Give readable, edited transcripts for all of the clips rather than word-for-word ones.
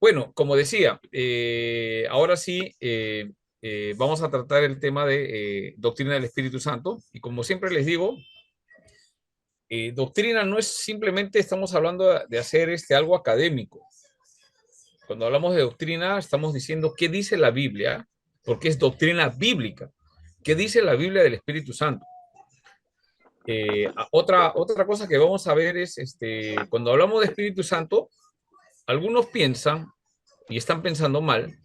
Bueno, como decía, ahora sí vamos a tratar el tema de doctrina del Espíritu Santo. Y como siempre les digo, doctrina no es simplemente estamos hablando de hacer algo académico. Cuando hablamos de doctrina, estamos diciendo qué dice la Biblia, porque es doctrina bíblica. ¿Qué dice la Biblia del Espíritu Santo? Otra cosa que vamos a ver es, cuando hablamos de Espíritu Santo, algunos piensan, y están pensando mal,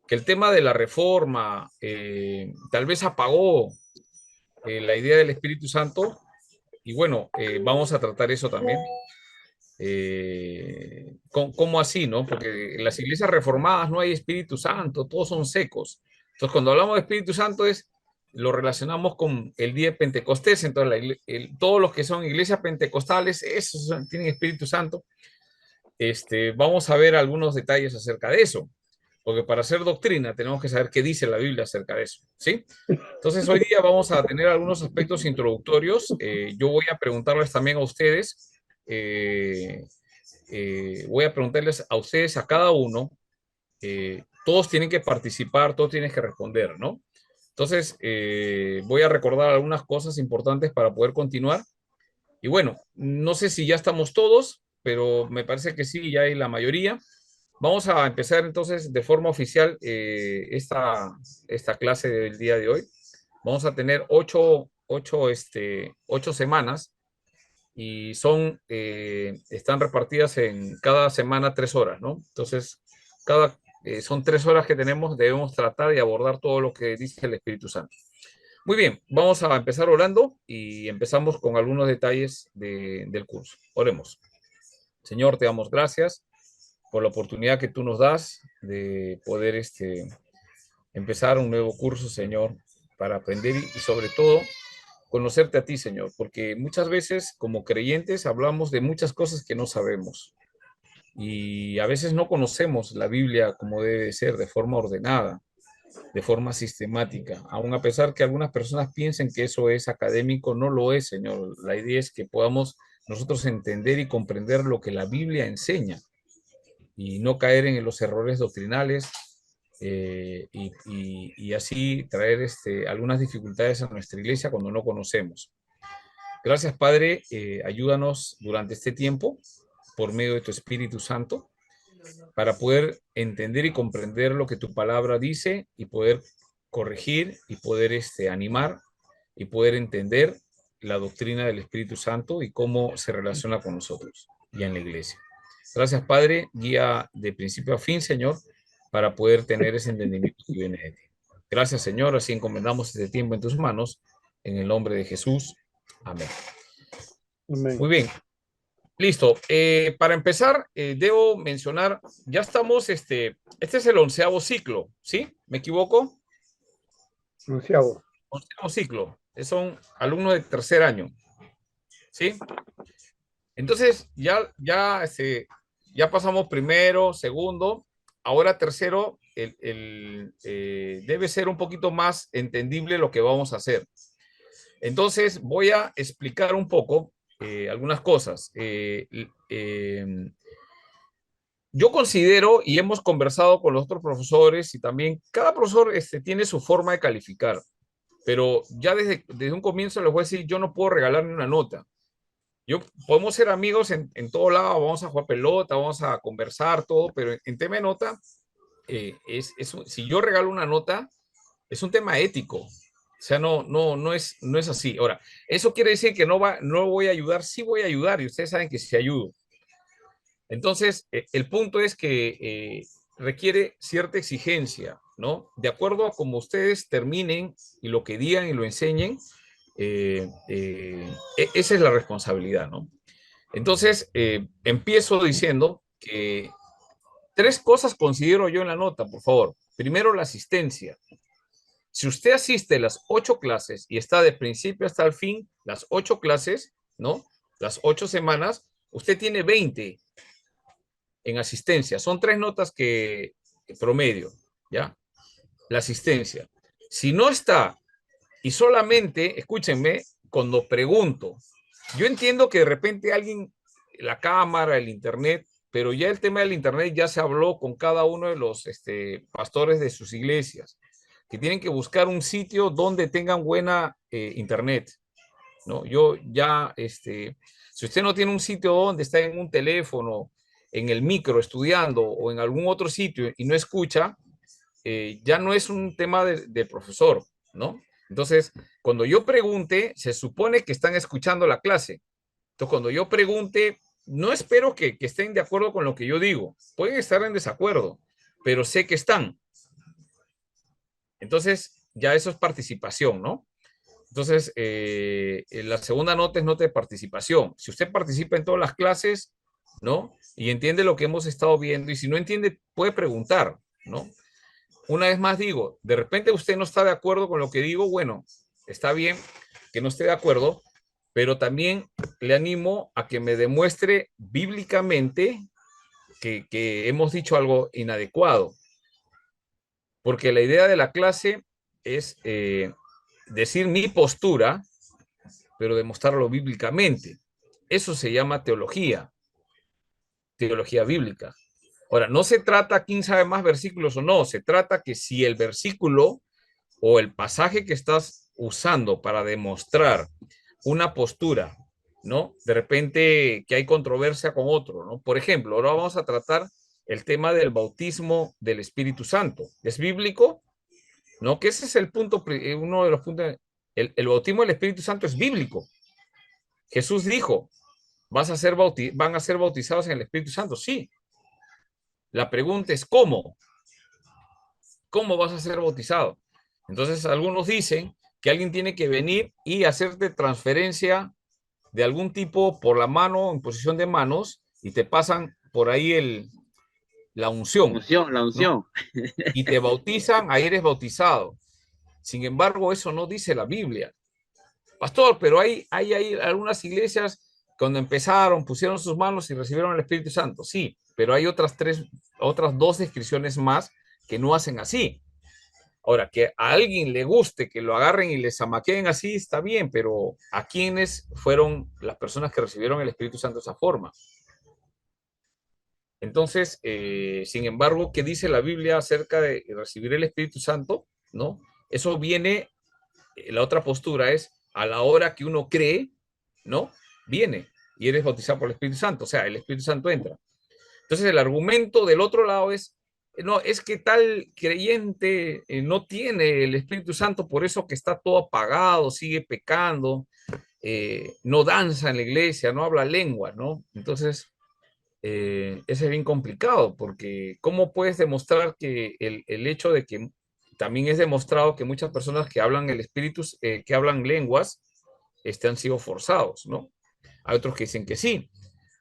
que el tema de la reforma tal vez apagó la idea del Espíritu Santo, y bueno, vamos a tratar eso también. ¿Cómo así, no? Porque en las iglesias reformadas no hay Espíritu Santo, todos son secos. Entonces, cuando hablamos de Espíritu Santo lo relacionamos con el día de Pentecostés, entonces todos los que son iglesias pentecostales, esos tienen Espíritu Santo. Vamos a ver algunos detalles acerca de eso, porque para hacer doctrina tenemos que saber qué dice la Biblia acerca de eso, ¿sí? Entonces hoy día vamos a tener algunos aspectos introductorios. Yo voy a preguntarles también a ustedes, eh, voy a preguntarles a ustedes, a cada uno, todos tienen que participar, todos tienen que responder, ¿no? Entonces, voy a recordar algunas cosas importantes para poder continuar. Y bueno, no sé si ya estamos todos, pero me parece que sí, ya hay la mayoría. Vamos a empezar entonces de forma oficial esta clase del día de hoy. Vamos a tener ocho semanas y están repartidas en cada semana 3 horas, ¿no? Entonces, son 3 horas que debemos tratar de abordar todo lo que dice el Espíritu Santo. Muy bien, vamos a empezar orando y empezamos con algunos detalles del curso. Oremos. Señor, te damos gracias por la oportunidad que tú nos das de poder empezar un nuevo curso, Señor, para aprender y sobre todo conocerte a ti, Señor, porque muchas veces como creyentes hablamos de muchas cosas que no sabemos y a veces no conocemos la Biblia como debe ser, de forma ordenada, de forma sistemática, aun a pesar que algunas personas piensen que eso es académico, no lo es, Señor. La idea es que podamos nosotros entender y comprender lo que la Biblia enseña y no caer en los errores doctrinales y así traer algunas dificultades a nuestra iglesia cuando no conocemos. Gracias, Padre. Ayúdanos durante este tiempo por medio de tu Espíritu Santo para poder entender y comprender lo que tu palabra dice y poder corregir y poder animar y poder entender la doctrina del Espíritu Santo y cómo se relaciona con nosotros y en la iglesia. Gracias, Padre. Guía de principio a fin, Señor, para poder tener ese entendimiento que viene de ti. Gracias, Señor. Así encomendamos este tiempo en tus manos. En el nombre de Jesús. Amén. Amén. Muy bien. Listo. Para empezar, debo mencionar, ya estamos, este es el 11º ciclo, ¿sí? ¿Me equivoco? Onceavo. 11º ciclo. Son alumnos de tercer año, ¿sí? Entonces, ya pasamos primero, segundo, ahora tercero, debe ser un poquito más entendible lo que vamos a hacer. Entonces, voy a explicar un poco algunas cosas. Yo considero, y hemos conversado con los otros profesores, y también cada profesor tiene su forma de calificar, pero ya desde un comienzo les voy a decir, yo no puedo regalarle una nota. Podemos ser amigos en todo lado, vamos a jugar pelota, vamos a conversar, todo, pero en tema de nota, si yo regalo una nota, es un tema ético. O sea, no es así. Ahora, eso quiere decir que no voy a ayudar, sí voy a ayudar, y ustedes saben que sí ayudo. Entonces, el punto es que requiere cierta exigencia, ¿no? De acuerdo a cómo ustedes terminen y lo que digan y lo enseñen, esa es la responsabilidad, ¿no? Entonces, empiezo diciendo que 3 cosas considero yo en la nota, por favor. Primero, la asistencia. Si usted asiste a las 8 clases y está de principio hasta el fin, las 8 clases, ¿no? Las 8 semanas, usted tiene 20 en asistencia. Son 3 notas que promedio, ¿ya? La asistencia. Si no está y solamente, escúchenme, cuando pregunto, yo entiendo que de repente alguien, la cámara, el internet, pero ya el tema del internet ya se habló con cada uno de los pastores de sus iglesias, que tienen que buscar un sitio donde tengan buena internet, ¿no? Yo ya, si usted no tiene un sitio donde está en un teléfono, en el micro estudiando o en algún otro sitio y no escucha, ya no es un tema de profesor, ¿no? Entonces, cuando yo pregunte, se supone que están escuchando la clase. Entonces, cuando yo pregunte, no espero que estén de acuerdo con lo que yo digo. Pueden estar en desacuerdo, pero sé que están. Entonces, ya eso es participación, ¿no? Entonces, la segunda nota es nota de participación. Si usted participa en todas las clases, ¿no? Y entiende lo que hemos estado viendo, y si no entiende, puede preguntar, ¿no? Una vez más digo, de repente usted no está de acuerdo con lo que digo, bueno, está bien que no esté de acuerdo, pero también le animo a que me demuestre bíblicamente que hemos dicho algo inadecuado, porque la idea de la clase es decir mi postura, pero demostrarlo bíblicamente. Eso se llama teología, teología bíblica. Ahora, no se trata quién sabe más versículos o no, se trata que si el versículo o el pasaje que estás usando para demostrar una postura, ¿no? De repente que hay controversia con otro, ¿no? Por ejemplo, ahora vamos a tratar el tema del bautismo del Espíritu Santo. ¿Es bíblico? ¿No? Que ese es el punto, uno de los puntos. El bautismo del Espíritu Santo es bíblico. Jesús dijo, van a ser bautizados en el Espíritu Santo. Sí. La pregunta es ¿cómo? ¿Cómo vas a ser bautizado? Entonces, algunos dicen que alguien tiene que venir y hacerte transferencia de algún tipo por la mano, en posición de manos, y te pasan por ahí la unción, La ¿no? unción. Y te bautizan, ahí eres bautizado. Sin embargo, eso no dice la Biblia. Pastor, pero hay algunas iglesias cuando empezaron, pusieron sus manos y recibieron el Espíritu Santo. Sí, pero hay otras dos descripciones más que no hacen así. Ahora, que a alguien le guste que lo agarren y le zamaqueen así, está bien, pero ¿a quiénes fueron las personas que recibieron el Espíritu Santo de esa forma? Entonces, sin embargo, ¿qué dice la Biblia acerca de recibir el Espíritu Santo? ¿No? Eso viene, la otra postura es a la hora que uno cree, ¿no? Viene y eres bautizado por el Espíritu Santo, o sea, el Espíritu Santo entra. Entonces, el argumento del otro lado es, no, es que tal creyente no tiene el Espíritu Santo, por eso que está todo apagado, sigue pecando, no danza en la iglesia, no habla lengua, ¿no? Entonces, ese es bien complicado, porque ¿cómo puedes demostrar que el hecho de que también es demostrado que muchas personas que hablan el Espíritu, que hablan lenguas, han sido forzados, ¿no? Hay otros que dicen que sí.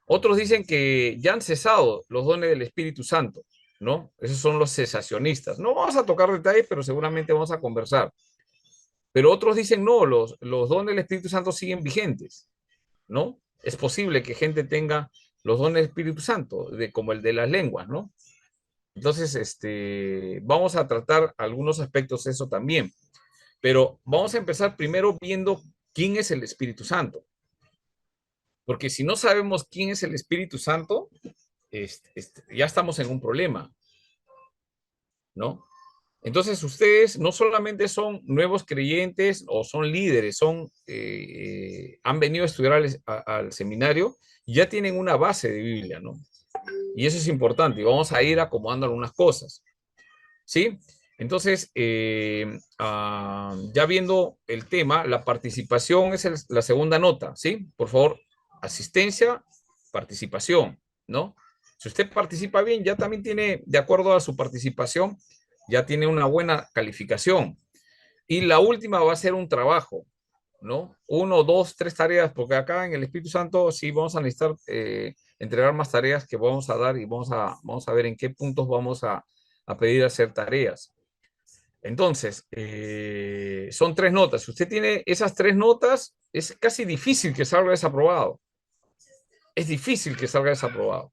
Otros dicen que ya han cesado los dones del Espíritu Santo, ¿no? Esos son los cesacionistas. No vamos a tocar detalles, pero seguramente vamos a conversar. Pero otros dicen, no, los dones del Espíritu Santo siguen vigentes, ¿no? Es posible que gente tenga los dones del Espíritu Santo, como el de las lenguas, ¿no? Entonces, vamos a tratar algunos aspectos de eso también. Pero vamos a empezar primero viendo quién es el Espíritu Santo. Porque si no sabemos quién es el Espíritu Santo, ya estamos en un problema, ¿no? Entonces ustedes no solamente son nuevos creyentes o son líderes, han venido a estudiar al seminario y ya tienen una base de Biblia, ¿no? Y eso es importante y vamos a ir acomodando algunas cosas, ¿sí? Entonces, ya viendo el tema, la participación es la segunda nota, ¿sí? Por favor, asistencia, participación, ¿no? Si usted participa bien, ya también tiene, de acuerdo a su participación, ya tiene una buena calificación. Y la última va a ser un trabajo, ¿no? Uno, dos, tres tareas, porque acá en el Espíritu Santo sí vamos a necesitar entregar más tareas que vamos a dar y vamos a ver en qué puntos vamos a pedir hacer tareas. Entonces, son tres notas. Si usted tiene esas tres notas, es casi difícil que salga desaprobado. Es difícil que salga desaprobado.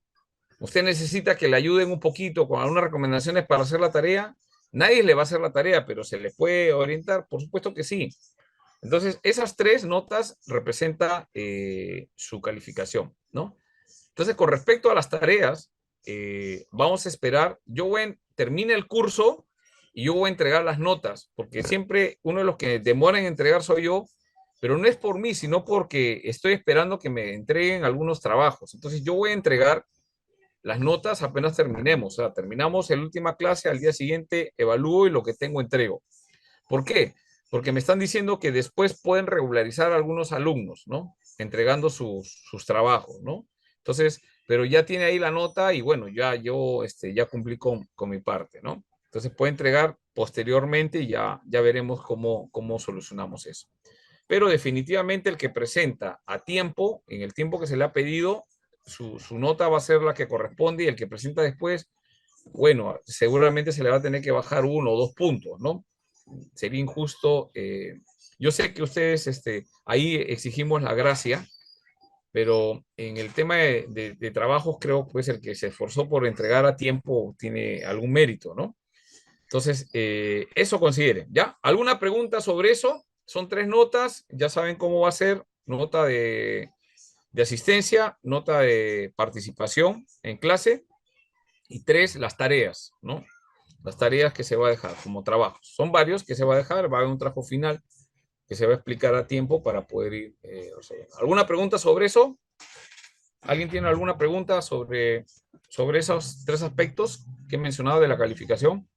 Usted necesita que le ayuden un poquito con algunas recomendaciones para hacer la tarea. Nadie le va a hacer la tarea, pero se le puede orientar, por supuesto que sí. Entonces, esas tres notas representan su calificación, ¿no? Entonces, con respecto a las tareas, vamos a esperar, termine el curso y yo voy a entregar las notas, porque siempre uno de los que demora en entregar soy yo, pero no es por mí, sino porque estoy esperando que me entreguen algunos trabajos. Entonces, yo voy a entregar las notas apenas terminemos, o sea, terminamos la última clase, al día siguiente evalúo y lo que tengo entrego. ¿Por qué? Porque me están diciendo que después pueden regularizar a algunos alumnos, ¿no? Entregando sus trabajos, ¿no? Entonces, pero ya tiene ahí la nota y bueno, ya yo ya cumplí con mi parte, ¿no? Entonces puede entregar posteriormente y ya veremos cómo solucionamos eso. Pero definitivamente el que presenta a tiempo, en el tiempo que se le ha pedido, su nota va a ser la que corresponde y el que presenta después, bueno, seguramente se le va a tener que bajar 1 o 2 puntos, ¿no? Sería injusto. Yo sé que ustedes ahí exigimos la gracia, pero en el tema de trabajos creo pues el que se esforzó por entregar a tiempo tiene algún mérito, ¿no? Entonces, eso consideren, ¿ya? ¿Alguna pregunta sobre eso? Son 3 notas, ya saben cómo va a ser, nota de asistencia, nota de participación en clase y 3, las tareas, ¿no? Las tareas que se va a dejar como trabajos. Son varios que se va a dejar, va a haber un trabajo final que se va a explicar a tiempo para poder ir resolviendo. ¿Alguna pregunta sobre eso? ¿Alguien tiene alguna pregunta sobre esos 3 aspectos que he mencionado de la calificación?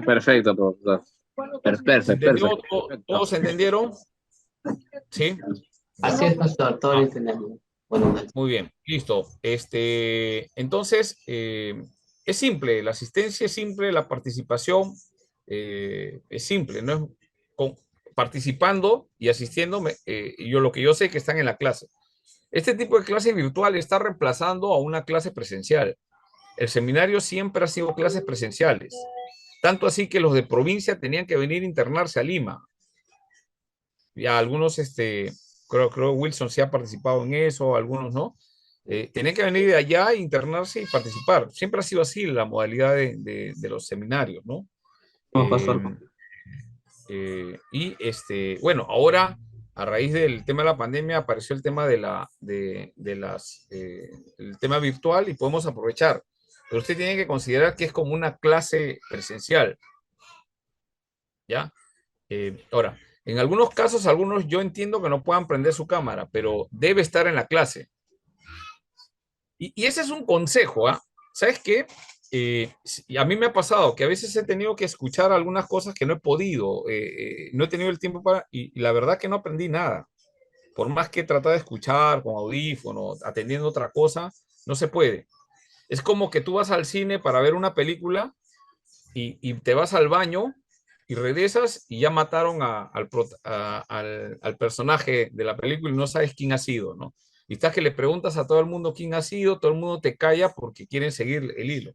Perfecto, profesor. ¿Se Perfecto, entendió? perfecto. ¿Todos entendieron? ¿Sí? Así es, pastor, todo lo Ah, entendemos. Bueno, muy bien, listo. Entonces, es simple, la asistencia es simple, la participación es simple, ¿no? Es participando y asistiendo, lo que yo sé que están en la clase. Este tipo de clase virtual está reemplazando a una clase presencial. El seminario siempre ha sido clases presenciales, tanto así que los de provincia tenían que venir a internarse a Lima. Ya algunos, creo Wilson sí ha participado en eso, algunos no. Tenían que venir de allá, internarse y participar. Siempre ha sido así la modalidad de los seminarios, ¿no? como Eh, pastor. bueno, ahora a raíz del tema de la pandemia apareció el tema el tema virtual y podemos aprovechar. Pero usted tiene que considerar que es como una clase presencial, ¿ya? Ahora, en algunos casos, algunos yo entiendo que no puedan prender su cámara, pero debe estar en la clase. Y ese es un consejo, ¿ah? ¿Sabes qué? A mí me ha pasado que a veces he tenido que escuchar algunas cosas que no he podido, no he tenido el tiempo y la verdad que no aprendí nada. Por más que tratar de escuchar con audífonos, atendiendo otra cosa, no se puede. Es como que tú vas al cine para ver una película y te vas al baño y regresas y ya mataron al personaje de la película y no sabes quién ha sido, ¿no? Y estás que le preguntas a todo el mundo quién ha sido, todo el mundo te calla porque quieren seguir el hilo.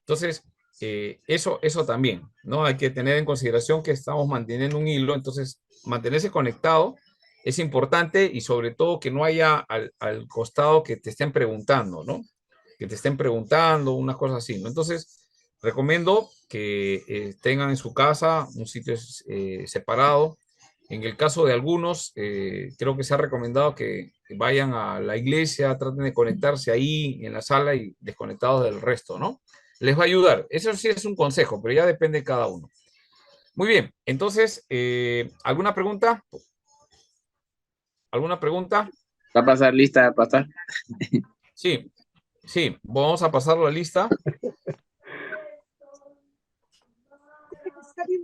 Entonces, eso también, ¿no? Hay que tener en consideración que estamos manteniendo un hilo, entonces mantenerse conectado es importante y sobre todo que no haya al costado que te estén preguntando, ¿no? Que te estén preguntando, unas cosas así, ¿no? Entonces, recomiendo que tengan en su casa un sitio separado. En el caso de algunos, creo que se ha recomendado que vayan a la iglesia, traten de conectarse ahí en la sala y desconectados del resto, ¿no? Les va a ayudar. Eso sí es un consejo, pero ya depende de cada uno. Muy bien, entonces, ¿alguna pregunta? ¿Alguna pregunta? ¿Va a pasar lista, pastor? Sí, sí, vamos a pasar la lista.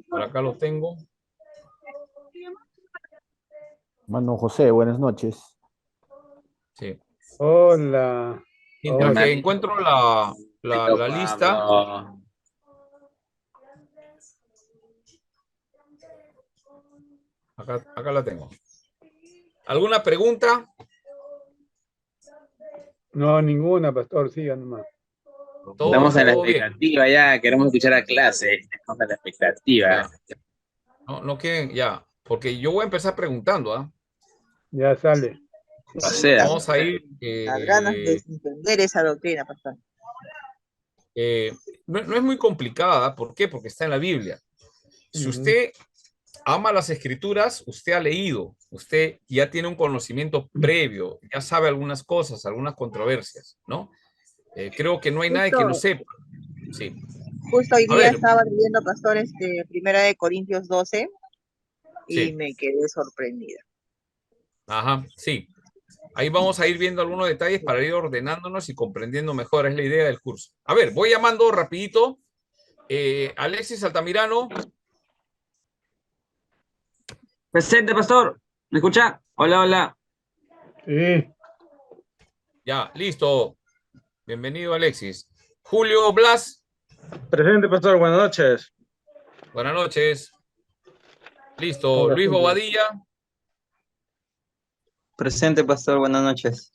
Por acá lo tengo. Mano José, buenas noches. Sí. Hola. Mientras que Hola. encuentro la lista, Pablo. acá la tengo. ¿Alguna pregunta? No, ninguna, pastor, siga nomás. Estamos en la Todo bien. expectativa ya, queremos escuchar la clase. Estamos en la expectativa. Ya. No quieren, ya. Porque yo voy a empezar preguntando, ¿ah? Ya sale. O sea, Vamos a ir. Las ganas de entender esa doctrina, pastor. No es muy complicada. ¿Por qué? Porque está en la Biblia. Si Ujú. usted ama las escrituras, usted ha leído, usted ya tiene un conocimiento previo, ya sabe algunas cosas, algunas controversias, ¿no? Creo que no hay nadie que no Justo, sepa. Sí. justo hoy A día ver, estaba leyendo, pastor, Primera de Corintios 12 y sí. me quedé sorprendida. Ajá, sí. Ahí vamos a ir viendo algunos detalles para ir ordenándonos y comprendiendo mejor. Es la idea del curso. A ver, voy llamando rapidito. Alexis Altamirano. Presente, pastor. ¿Me escucha? Hola, hola. Sí, Ya, listo. Bienvenido, Alexis. Julio Blas. Presente, pastor, buenas noches. Buenas noches. Listo. hola Luis Julio. Bobadilla. Presente, pastor, buenas noches.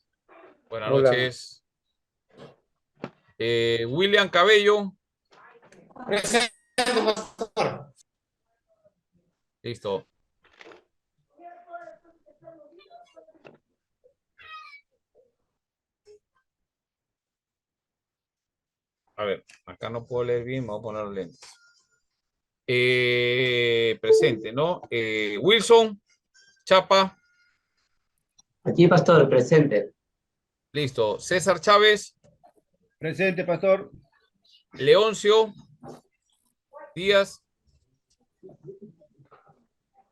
Buenas Hola. noches. William Cabello. Listo. A ver, acá no puedo leer bien, me voy a poner los lentes. Presente, ¿no? Wilson Chapa. Aquí, pastor, presente. Listo. César Chávez. Presente, pastor. Leoncio Díaz.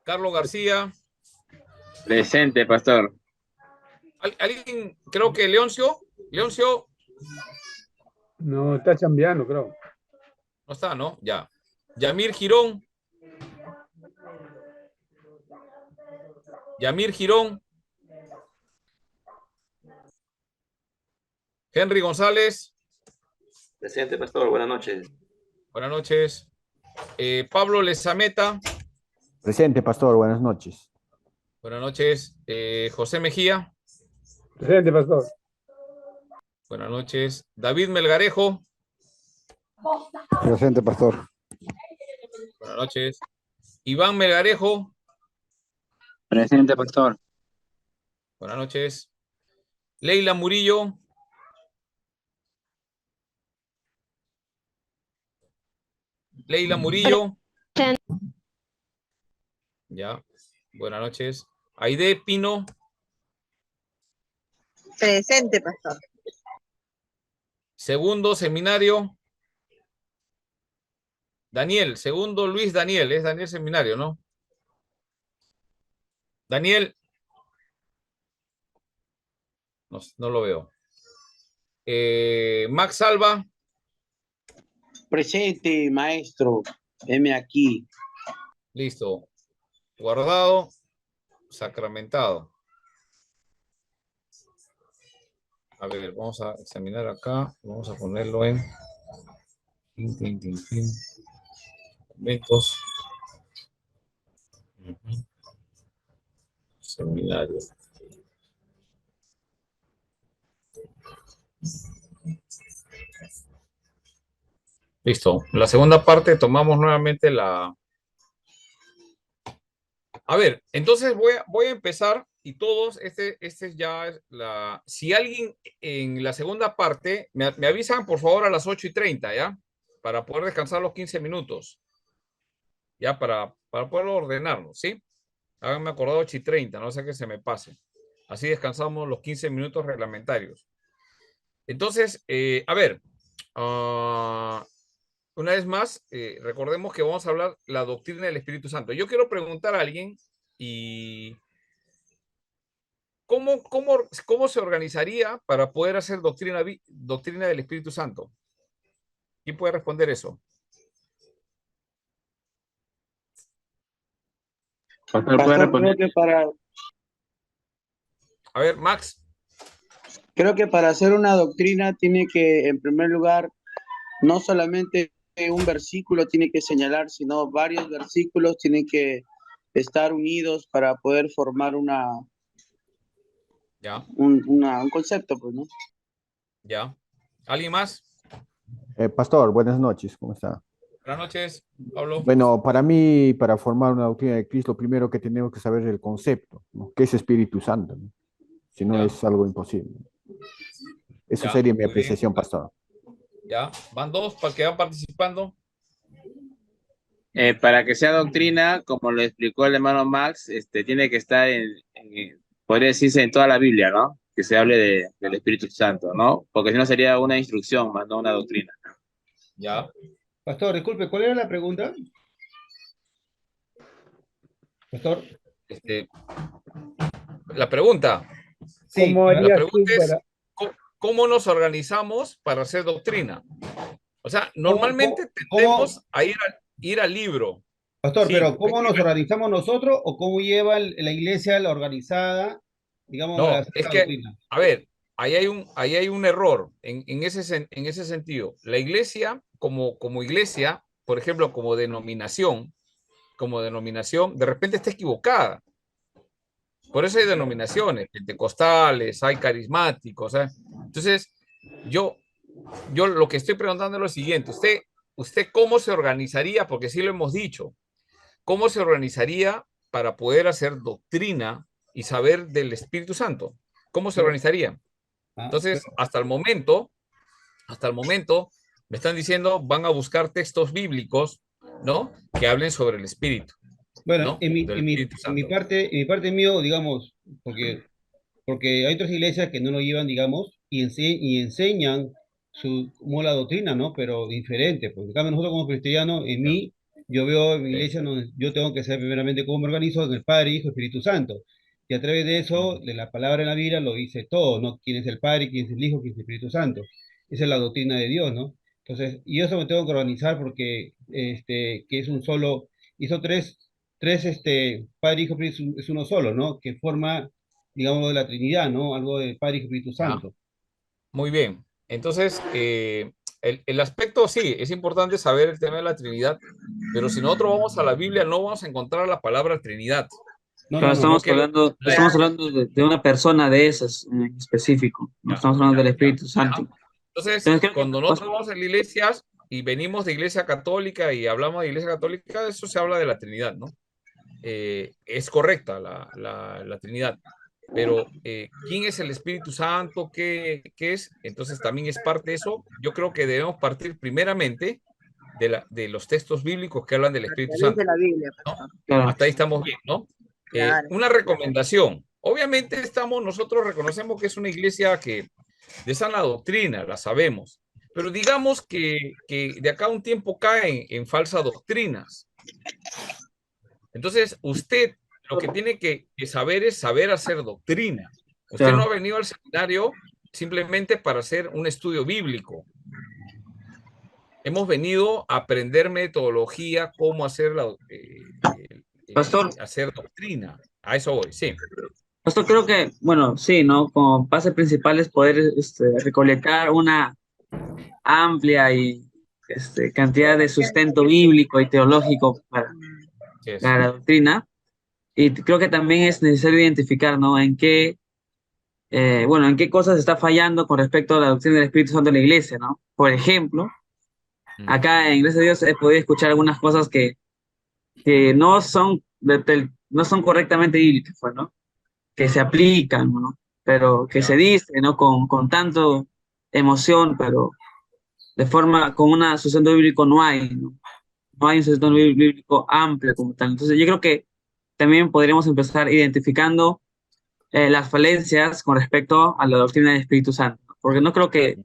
Carlos García. Presente, pastor. ¿Alguien? Creo que Leoncio. Leoncio No, está chambeando, creo. no está, ¿no? Ya. Yamir Girón. Yamir Girón. Henry González. Presente, pastor, buenas noches. Buenas noches. Pablo Lezameta. Presente, pastor, buenas noches. Buenas noches. José Mejía. Presente, pastor. Buenas noches. David Melgarejo. Presente, pastor. Buenas noches. Iván Melgarejo. Presente, pastor. Buenas noches. Leila Murillo. Leila Murillo. Ya. Buenas noches. Aide Pino. Presente, pastor. Segundo seminario. Daniel. Segundo Luis Daniel. Es Daniel Seminario, ¿no? Daniel. No lo veo. Max Salva. Presente, maestro. Heme aquí. Listo. Guardado. Sacramentado. A ver, vamos a examinar acá. Vamos a ponerlo en documentos. Seminario. Listo. La segunda parte tomamos nuevamente la... A ver, entonces voy a empezar y todos, este es ya la... Si alguien en la segunda parte, me avisan por favor a las 8:30, ¿ya? Para poder descansar los 15 minutos. Ya, para poder ordenarnos, ¿sí? Háganme acordar 8:30, no sé que se me pase. Así descansamos los 15 minutos reglamentarios. Entonces, a ver, una vez más, recordemos que vamos a hablar la doctrina del Espíritu Santo. Yo quiero preguntar a alguien y ¿cómo se organizaría para poder hacer doctrina del Espíritu Santo? ¿Quién puede responder eso? Pastor, A ver, Max. creo que para hacer una doctrina tiene que, en primer lugar, no solamente un versículo tiene que señalar, sino varios versículos tienen que estar unidos para poder formar Ya. un concepto, pues, ¿no? Ya. ¿Alguien más? Pastor, buenas noches, ¿cómo está? Buenas noches, Pablo. Bueno, para mí, para formar una doctrina de Cristo, lo primero que tenemos que saber es el concepto, ¿no? ¿Qué es Espíritu Santo? ¿No? Si no, Ya. es algo imposible. Eso Ya, sería mi muy bien. apreciación, pastor. Ya, van dos para que van participando. Para que sea doctrina, como lo explicó el hermano Max, tiene que estar podría decirse en toda la Biblia, ¿no? Que se hable del Espíritu Santo, ¿no? Porque si no sería una instrucción más, no una doctrina. Ya. Pastor, disculpe, ¿cuál era la pregunta? Pastor. La pregunta. Sí, La harías pregunta tú es, para- ¿cómo nos organizamos para hacer doctrina? O sea, normalmente cómo- tendemos a ir al libro. Pastor, Sí, pero ¿cómo nos organizamos nosotros o cómo lleva la iglesia la organizada, digamos, a no, hacer es la que, doctrina? a ver, ahí hay un error en ese sentido. La iglesia, como iglesia, por ejemplo, como denominación, de repente está equivocada. Por eso hay denominaciones, pentecostales, hay carismáticos. Entonces, yo lo que estoy preguntando es lo siguiente. ¿Usted cómo se organizaría? Porque sí lo hemos dicho. ¿Cómo se organizaría para poder hacer doctrina y saber del Espíritu Santo? ¿Cómo se organizaría? Entonces, hasta el momento, me están diciendo, van a buscar textos bíblicos, ¿no? Que hablen sobre el Espíritu, Bueno, ¿no? Del Espíritu Santo. en mi parte mío, digamos, porque hay otras iglesias que no lo llevan, digamos, y enseñan como la doctrina, ¿no? Pero diferente, porque en cambio nosotros como cristianos, yo veo en mi Sí. iglesia, yo tengo que saber primeramente cómo me organizo en el Padre, Hijo, Espíritu Santo. Y a través de eso, de la palabra en la Biblia lo dice todo, ¿no? ¿Quién es el Padre, quién es el Hijo, quién es el Espíritu Santo? Esa es la doctrina de Dios, ¿no? Entonces, y eso me tengo que organizar porque, que es un solo, y son tres, Padre, Hijo, Espíritu, es uno solo, ¿no? Que forma, digamos, de la Trinidad, ¿no? Algo de Padre, Hijo, Espíritu Ya. Santo. Muy bien. Entonces, el aspecto sí, es importante saber el tema de la Trinidad, pero si nosotros vamos a la Biblia, no vamos a encontrar la palabra Trinidad. Claro, Sino que estamos hablando de una persona de esas en específico, no estamos hablando del Espíritu Santo. Entonces, Entonces, creo que, cuando nosotros vamos a las iglesias y venimos de iglesia católica y hablamos de iglesia católica, eso se habla de la Trinidad, ¿no? Es correcta la Trinidad, pero ¿quién es el Espíritu Santo? ¿Qué es? Entonces también es parte de eso. Yo creo que debemos partir primeramente de los textos bíblicos que hablan del A Espíritu través Santo, de la Biblia, ¿no? pastor. claro, Hasta ahí estamos bien, ¿no? Claro. Una recomendación. Obviamente nosotros reconocemos que es una iglesia que de sana doctrina, la sabemos, pero digamos que de acá a un tiempo caen en falsas doctrinas. Entonces, usted lo que tiene que saber es saber hacer doctrina. Usted no ha claro. venido al seminario simplemente para hacer un estudio bíblico. Hemos venido a aprender metodología, cómo hacer, Pastor, hacer doctrina. A eso voy, sí. Pastor, creo que, bueno, sí, ¿no? Como base principal es poder recolectar una amplia y cantidad de sustento bíblico y teológico Sí es. para la doctrina. Y creo que también es necesario identificar, ¿no? En qué cosas está fallando con respecto a la doctrina del Espíritu Santo de la Iglesia, ¿no? Por ejemplo, acá en Iglesia de Dios he podido escuchar algunas cosas que no son, no son correctamente bíblicas, pues, ¿no? Que se aplican, ¿no? Pero que Ya. se dice, ¿no? Con tanto emoción, pero con un sustento bíblico no hay, ¿no? No hay un sustento bíblico amplio como tal. Entonces yo creo que también podríamos empezar identificando las falencias con respecto a la doctrina del Espíritu Santo, ¿no? Porque no creo que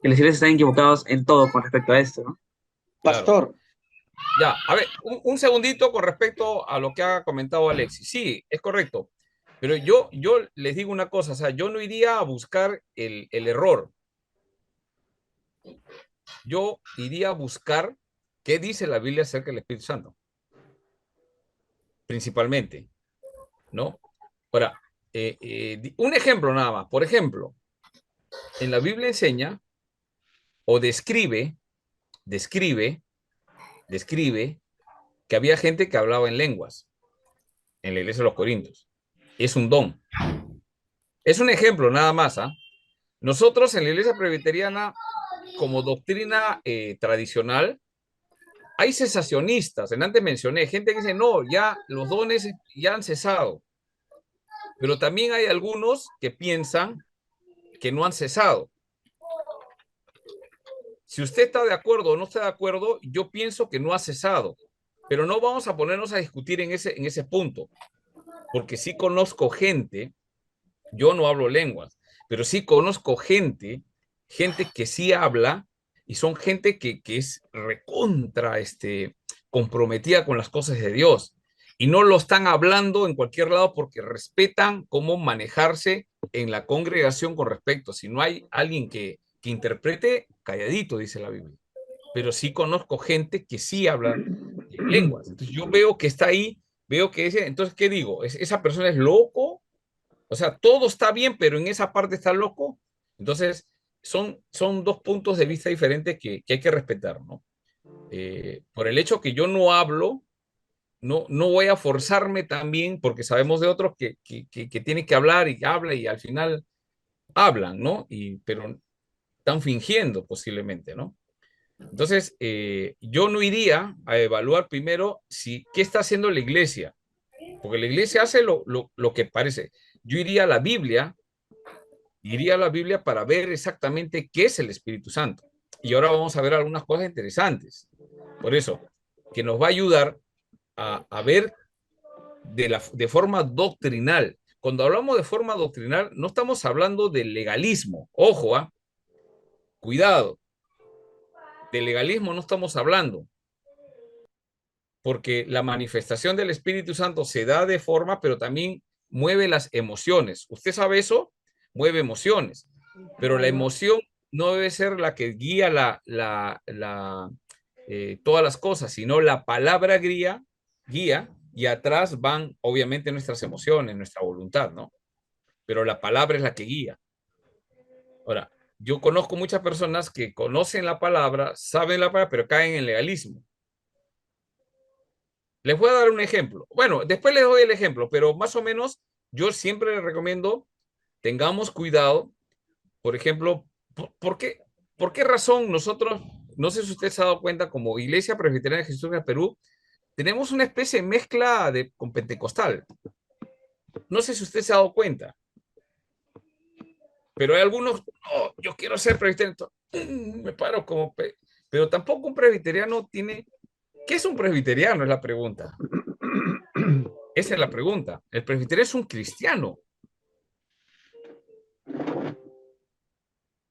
los iglesias estén equivocados en todo con respecto a esto, ¿no? Pastor, Ya, a ver, un segundito con respecto a lo que ha comentado Alexis. Sí, es correcto. Pero yo les digo una cosa, o sea, yo no iría a buscar el error. Yo iría a buscar qué dice la Biblia acerca del Espíritu Santo. Principalmente, ¿no? Ahora, un ejemplo nada más. Por ejemplo, en la Biblia enseña o describe que había gente que hablaba en lenguas en la iglesia de los Corintios. Es un don. Es un ejemplo nada más, ¿ah? Nosotros en la iglesia presbiteriana, como doctrina tradicional, hay cesacionistas. Antes mencioné gente que dice, no, ya los dones ya han cesado. Pero también hay algunos que piensan que no han cesado. Si usted está de acuerdo o no está de acuerdo, yo pienso que no ha cesado. Pero no vamos a ponernos a discutir en ese punto, porque sí conozco gente, yo no hablo lenguas, pero sí conozco gente que sí habla, y son gente que es recontra, comprometida con las cosas de Dios, y no lo están hablando en cualquier lado porque respetan cómo manejarse en la congregación con respecto. Si no hay alguien que interprete, calladito, dice la Biblia. Pero sí conozco gente que sí habla lenguas. Entonces yo veo que está ahí, veo que ese, entonces, ¿qué digo? ¿Esa persona es loco? O sea, todo está bien, pero en esa parte está loco. Entonces, son dos puntos de vista diferentes que hay que respetar, ¿no? Por el hecho que yo no hablo, no voy a forzarme también, porque sabemos de otros que tienen que hablar y habla y al final hablan, ¿no? Pero están fingiendo posiblemente, ¿no? Entonces, yo no iría a evaluar primero qué está haciendo la iglesia, porque la iglesia hace lo que parece. Yo iría a la Biblia para ver exactamente qué es el Espíritu Santo. Y ahora vamos a ver algunas cosas interesantes. Por eso, que nos va a ayudar a ver de forma doctrinal. Cuando hablamos de forma doctrinal, no estamos hablando de legalismo. Ojo, cuidado. De legalismo no estamos hablando, porque la manifestación del Espíritu Santo se da de forma, pero también mueve las emociones. ¿Usted sabe eso? Mueve emociones, pero la emoción no debe ser la que guía todas las cosas, sino la palabra guía y atrás van obviamente nuestras emociones, nuestra voluntad, ¿no? Pero la palabra es la que guía. Ahora, yo conozco muchas personas que conocen la palabra, saben la palabra, pero caen en legalismo. Les voy a dar un ejemplo. Bueno, después les doy el ejemplo, pero más o menos yo siempre les recomiendo tengamos cuidado. Por ejemplo, ¿por qué razón nosotros, no sé si usted se ha dado cuenta, como Iglesia Presbiteriana de Jesús de Perú, tenemos una especie de mezcla con pentecostal? No sé si usted se ha dado cuenta, pero hay algunos, no, yo quiero ser presbiteriano, me paro como, pero tampoco un presbiteriano tiene, ¿qué es un presbiteriano? Es la pregunta. Esa es la pregunta. El presbiteriano es un cristiano.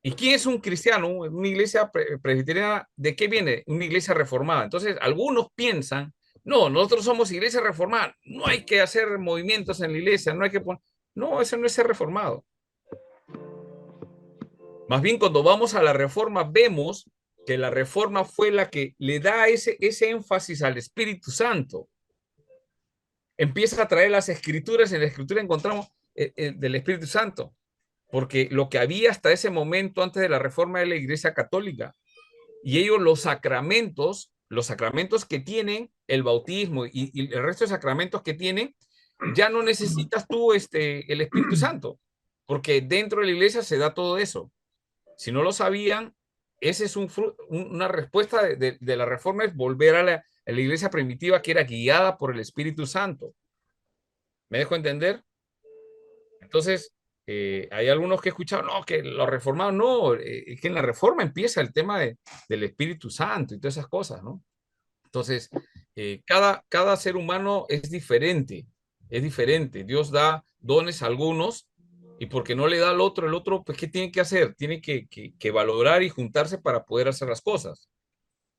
¿Y quién es un cristiano? Una iglesia presbiteriana, ¿de qué viene? Una iglesia reformada. Entonces, algunos piensan, no, nosotros somos iglesia reformada, no hay que hacer movimientos en la iglesia, no hay que poner... No, eso no es ser reformado. Más bien, cuando vamos a la reforma, vemos que la reforma fue la que le da ese énfasis al Espíritu Santo. Empieza a traer las escrituras, en la escritura encontramos del Espíritu Santo, porque lo que había hasta ese momento antes de la reforma de la Iglesia Católica, y ellos los sacramentos que tienen, el bautismo y el resto de sacramentos que tienen, ya no necesitas tú el Espíritu Santo, porque dentro de la iglesia se da todo eso. Si no lo sabían, ese es una respuesta de la reforma, es volver a la iglesia primitiva que era guiada por el Espíritu Santo. ¿Me dejo entender? Entonces, hay algunos que he escuchado, no, que los reformados, no, es que en la reforma empieza el tema del Espíritu Santo y todas esas cosas, ¿no? Entonces, cada ser humano es diferente, es diferente. Dios da dones a algunos y porque no le da al otro, el otro, pues, ¿qué tiene que hacer? Tiene que valorar y juntarse para poder hacer las cosas.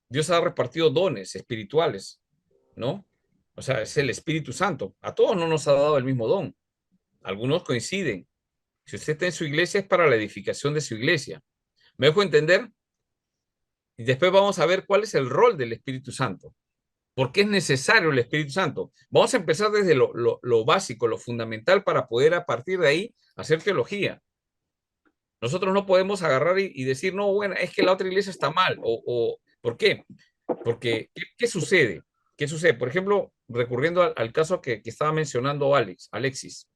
Dios ha repartido dones espirituales, ¿no? O sea, es el Espíritu Santo. A todos no nos ha dado el mismo don. Algunos coinciden. Si usted está en su iglesia, es para la edificación de su iglesia. ¿Me dejo entender? Y después vamos a ver cuál es el rol del Espíritu Santo. ¿Por qué es necesario el Espíritu Santo? Vamos a empezar desde lo básico, lo fundamental, para poder a partir de ahí hacer teología. Nosotros no podemos agarrar y decir, no, bueno, es que la otra iglesia está mal. ¿Por qué? Porque, ¿qué sucede? ¿Qué sucede? Por ejemplo, recurriendo al caso que estaba mencionando Alexis.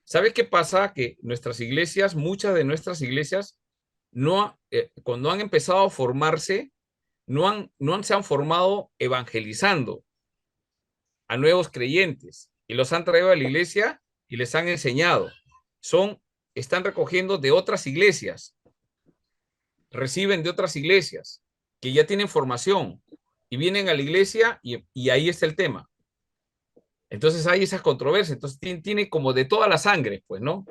¿Sabes qué pasa? Que nuestras iglesias, muchas de nuestras iglesias, cuando han empezado a formarse, no se han formado evangelizando a nuevos creyentes y los han traído a la iglesia y les han enseñado. Están recogiendo de otras iglesias, reciben de otras iglesias que ya tienen formación y vienen a la iglesia y ahí está el tema. Entonces hay esas controversias, entonces tiene como de toda la sangre, pues, ¿no?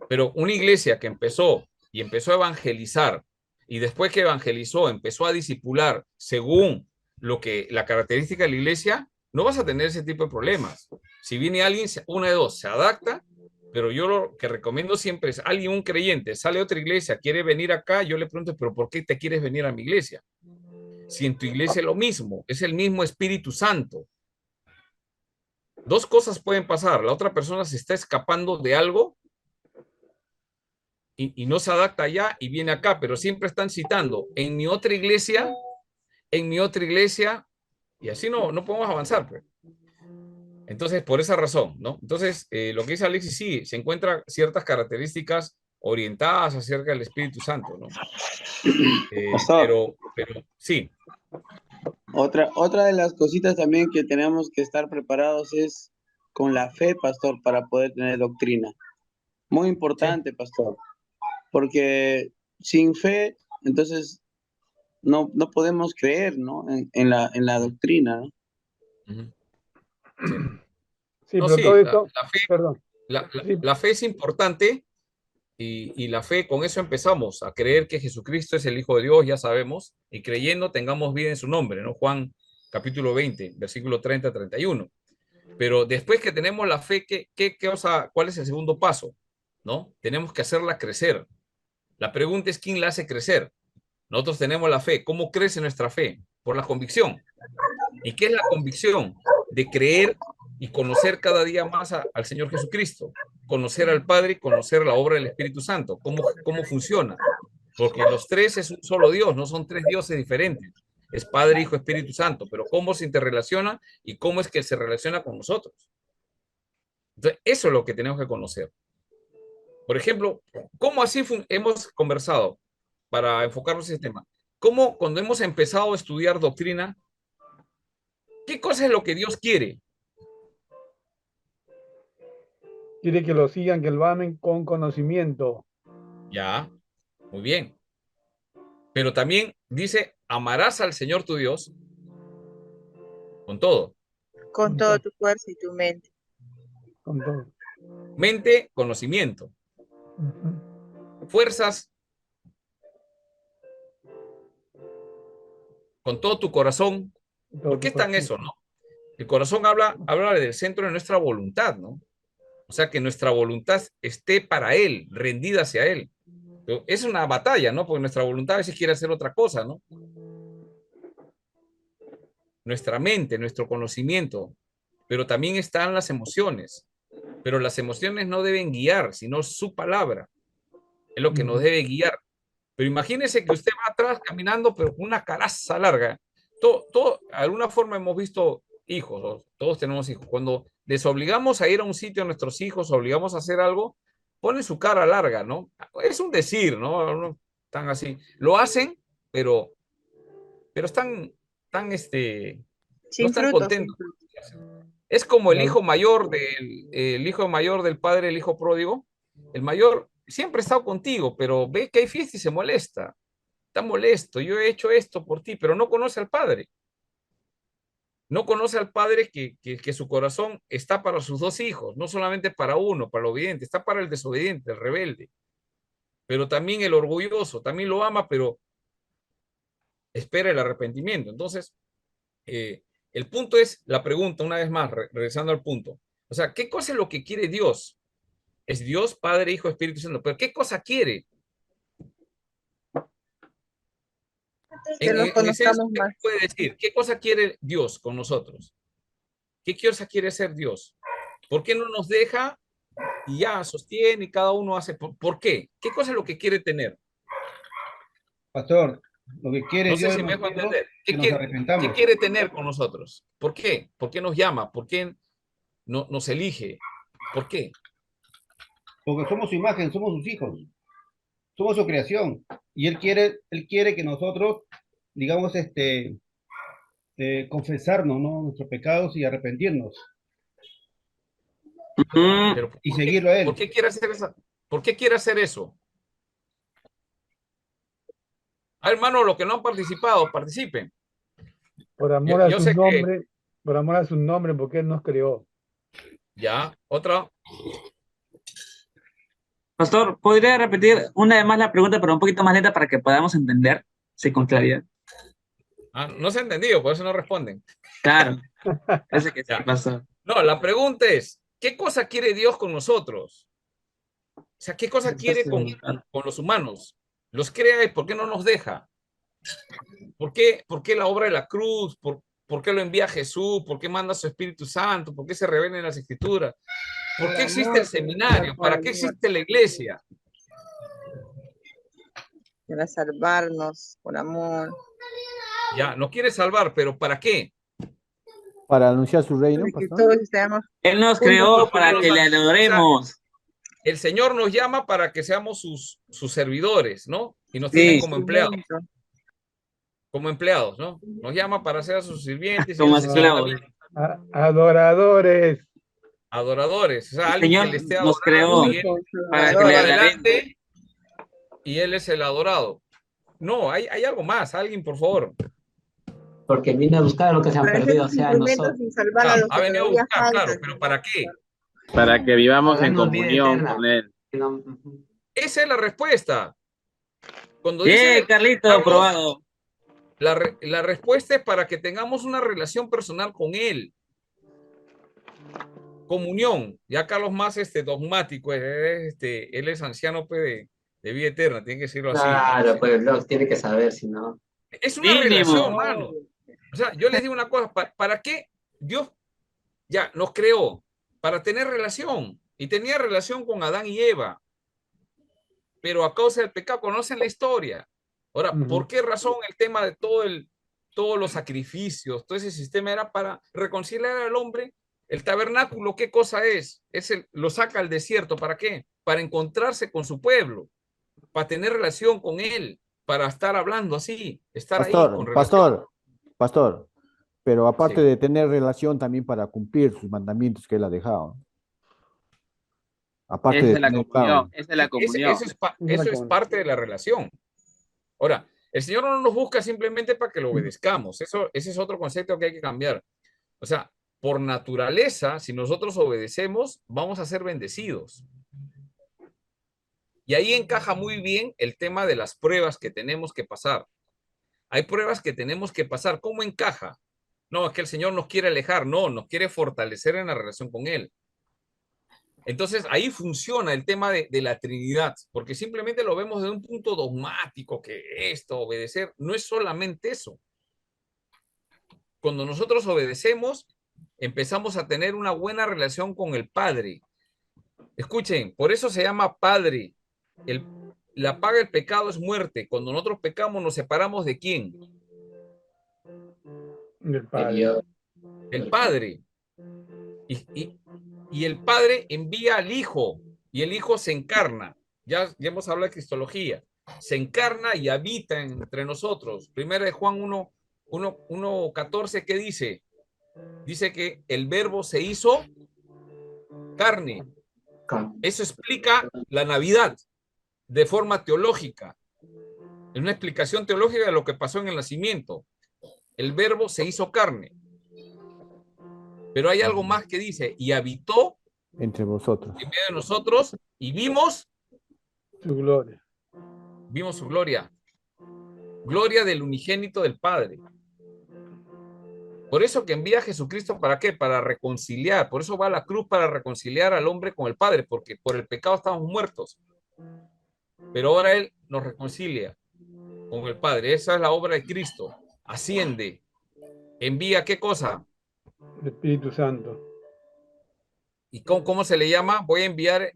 Pero una iglesia que empezó a evangelizar y después que evangelizó empezó a discipular según la característica de la iglesia, no vas a tener ese tipo de problemas. Si viene alguien, una de dos, se adapta, pero yo lo que recomiendo siempre es alguien, un creyente, sale a otra iglesia, quiere venir acá, yo le pregunto, pero ¿por qué te quieres venir a mi iglesia? Si en tu iglesia es lo mismo, es el mismo Espíritu Santo. Dos cosas pueden pasar. La otra persona se está escapando de algo y no se adapta allá y viene acá, pero siempre están citando en mi otra iglesia, y así no podemos avanzar, pues. Entonces, por esa razón, ¿no? Entonces, lo que dice Alexis, sí, se encuentran ciertas características orientadas acerca del Espíritu Santo, ¿no? Pastor, pero sí. otra de las cositas también que tenemos que estar preparados es con la fe, pastor, para poder tener doctrina. Muy importante, pastor, porque sin fe, entonces no podemos creer, ¿no? En la doctrina, ¿no? Sí. Sí, No, pero todo sí, esto, la fe, perdón. Sí, la fe es importante y la fe, con eso empezamos, a creer que Jesucristo es el Hijo de Dios, ya sabemos, y creyendo tengamos vida en su nombre, ¿no? Juan capítulo 20, versículo 30-31. Pero después que tenemos la fe, ¿cuál es el segundo paso? ¿No? Tenemos que hacerla crecer. La pregunta es, ¿quién la hace crecer? Nosotros tenemos la fe. ¿Cómo crece nuestra fe? Por la convicción. ¿Y qué es la convicción? De creer y conocer cada día más al Señor Jesucristo, conocer al Padre y conocer la obra del Espíritu Santo, cómo funciona. Porque los tres es un solo Dios, no son tres dioses diferentes. Es Padre, Hijo, Espíritu Santo, pero cómo se interrelaciona y cómo es que se relaciona con nosotros. Entonces, eso es lo que tenemos que conocer. Por ejemplo, ¿cómo así hemos conversado para enfocarnos en ese tema? ¿Cómo cuando hemos empezado a estudiar doctrina, qué cosa es lo que Dios quiere? quiere que lo sigan, que lo amen con conocimiento. Ya, muy bien. Pero también dice, amarás al Señor tu Dios con todo. Con todo tu fuerza y tu mente. Con todo. Mente, conocimiento. Fuerzas, con todo tu corazón. ¿Por qué está en eso, no? El corazón habla del centro de nuestra voluntad, ¿no? O sea, que nuestra voluntad esté para Él, rendida hacia Él. Pero es una batalla, ¿no? Porque nuestra voluntad a veces quiere hacer otra cosa, ¿no? Nuestra mente, nuestro conocimiento, pero también están las emociones. Pero las emociones no deben guiar, sino su palabra. Es lo que nos debe guiar. Pero imagínese que usted va atrás caminando, pero con una caraza larga. De alguna forma hemos visto hijos, todos tenemos hijos. Cuando les obligamos a ir a un sitio a nuestros hijos, obligamos a hacer algo, ponen su cara larga, ¿no? Es un decir, ¿no? No tan así. Lo hacen, pero están, no Sin están frutos. Sin contentos. frutos. Es como el hijo mayor del padre, el hijo pródigo. El mayor siempre ha estado contigo, pero ve que hay fiesta y se molesta. Está molesto. Yo he hecho esto por ti, pero no conoce al padre. No conoce al padre que su corazón está para sus dos hijos, no solamente para uno, para el obediente, está para el desobediente, el rebelde. Pero también el orgulloso, también lo ama, pero espera el arrepentimiento. Entonces, el punto es la pregunta, una vez más, regresando al punto. O sea, ¿qué cosa es lo que quiere Dios? Es Dios, Padre, Hijo, Espíritu Santo. Pero ¿qué cosa quiere? Que los conozcamos ¿qué más. puede decir? ¿Qué cosa quiere Dios con nosotros? ¿Qué cosa quiere ser Dios? ¿Por qué no nos deja y ya sostiene y cada uno hace? ¿Por qué? ¿Qué cosa es lo que quiere tener? Pastor, lo que quiere No sé Dios si de me dejo nosotros entender. es que nos ¿Qué arrepentamos. quiere tener con nosotros? ¿Por qué? ¿Por qué nos llama? ¿Por qué nos elige? ¿Por qué? Porque somos su imagen, somos sus hijos, somos su creación. Y Él quiere que nosotros, digamos, confesarnos, ¿no? Nuestros pecados y arrepentirnos. Pero Y seguirlo a Él. ¿por qué quiere hacer eso? ¿Por qué quiere hacer eso? Hermano, los que no han participado, participen. Por amor a Yo su sé que, nombre, por amor a su nombre, porque Él nos creó. ya, otra. Pastor, ¿podría repetir una vez más la pregunta, pero un poquito más lenta para que podamos entender? Sí, con claridad. Ah, no se ha entendido, por eso no responden. Claro, ese que sí, Ya. pastor. No, la pregunta es, ¿qué cosa quiere Dios con nosotros? O sea, ¿qué cosa quiere con los humanos? Los crea y ¿por qué no nos deja? Por qué la obra de la cruz? ¿Por qué lo envía Jesús? ¿Por qué manda su Espíritu Santo? ¿Por qué se revela en las Escrituras? ¿Por qué existe el seminario? ¿Para qué existe la iglesia? Para salvarnos, por amor. Ya, nos quiere salvar, pero ¿para qué? Para anunciar su reino, Para que pastor. todos estemos Él nos juntos creó por su para que le reino. adoremos. El Señor nos llama para que seamos sus servidores, ¿no? Y nos tiene Sí, como empleados. Instrumento. Como empleados, ¿no? Nos llama para ser sus sirvientes y como Él se sienta esclavos. bien. Adoradores. Adoradores, o sea, El alguien que Señor le esté nos adorando creó y Él para se que le para adoremos. adelante y Él es el adorado. No, hay algo más, alguien, por favor. Porque vino a buscar a los que se han Para ser perdido, o los sea, instrumentos nosotros. y salvar a los Ha que venido a todavía buscar, claro, faltan. pero ¿para qué? Para que vivamos Para en darnos vida comunión eterna. con Él. Esa es la respuesta. Cuando Bien, dice Carlito, Carlos, aprobado. la respuesta es para que tengamos una relación personal con Él. Comunión. Ya Carlos más dogmático, él es anciano pues, de vida eterna, tiene que decirlo así. Claro, ¿No? pues lo tiene que saber, si no. Es una Mínimo. relación, mano. O sea, yo les digo una cosa, ¿para qué Dios ya nos creó? Para tener relación. Y tenía relación con Adán y Eva. Pero a causa del pecado, conocen la historia. Ahora, ¿por qué razón el tema de todos los sacrificios, todo ese sistema era para reconciliar al hombre? El tabernáculo, ¿qué cosa es? Lo saca al desierto, ¿para qué? Para encontrarse con su pueblo, para tener relación con él, para estar hablando así, estar ahí con relación. Pastor, pero aparte Sí. de tener relación también para cumplir sus mandamientos que Él ha dejado. Aparte Esa de es la tener, comunión, claro. esa es la comunión. Eso es parte de la relación. Ahora, el Señor no nos busca simplemente para que lo obedezcamos. Ese es otro concepto que hay que cambiar. O sea, por naturaleza, si nosotros obedecemos, vamos a ser bendecidos. Y ahí encaja muy bien el tema de las pruebas que tenemos que pasar. Hay pruebas que tenemos que pasar. ¿Cómo encaja? No, es que el Señor nos quiere alejar. No, nos quiere fortalecer en la relación con Él. Entonces, ahí funciona el tema de la Trinidad, porque simplemente lo vemos de un punto dogmático, que esto, obedecer, no es solamente eso. Cuando nosotros obedecemos, empezamos a tener una buena relación con el Padre. Escuchen, por eso se llama Padre. La paga del pecado es muerte. Cuando nosotros pecamos, nos separamos ¿de quién? Del Padre. El Padre. Y el Padre envía al Hijo, y el Hijo se encarna. Ya hemos hablado de cristología. Se encarna y habita entre nosotros. Primera de Juan 1:14, ¿qué dice? Dice que el verbo se hizo carne. Eso explica la Navidad de forma teológica. Es una explicación teológica de lo que pasó en el nacimiento. El verbo se hizo carne. Pero hay algo más que dice, y habitó entre vosotros. En medio de nosotros, y vimos su gloria. Vimos su gloria. Gloria del unigénito del Padre. Por eso que envía a Jesucristo, ¿para qué? Para reconciliar. Por eso va a la cruz, para reconciliar al hombre con el Padre, porque por el pecado estamos muertos. Pero ahora Él nos reconcilia con el Padre. Esa es la obra de Cristo. Asciende. Envía, ¿qué cosa? El Espíritu Santo. ¿Y cómo se le llama? Voy a enviar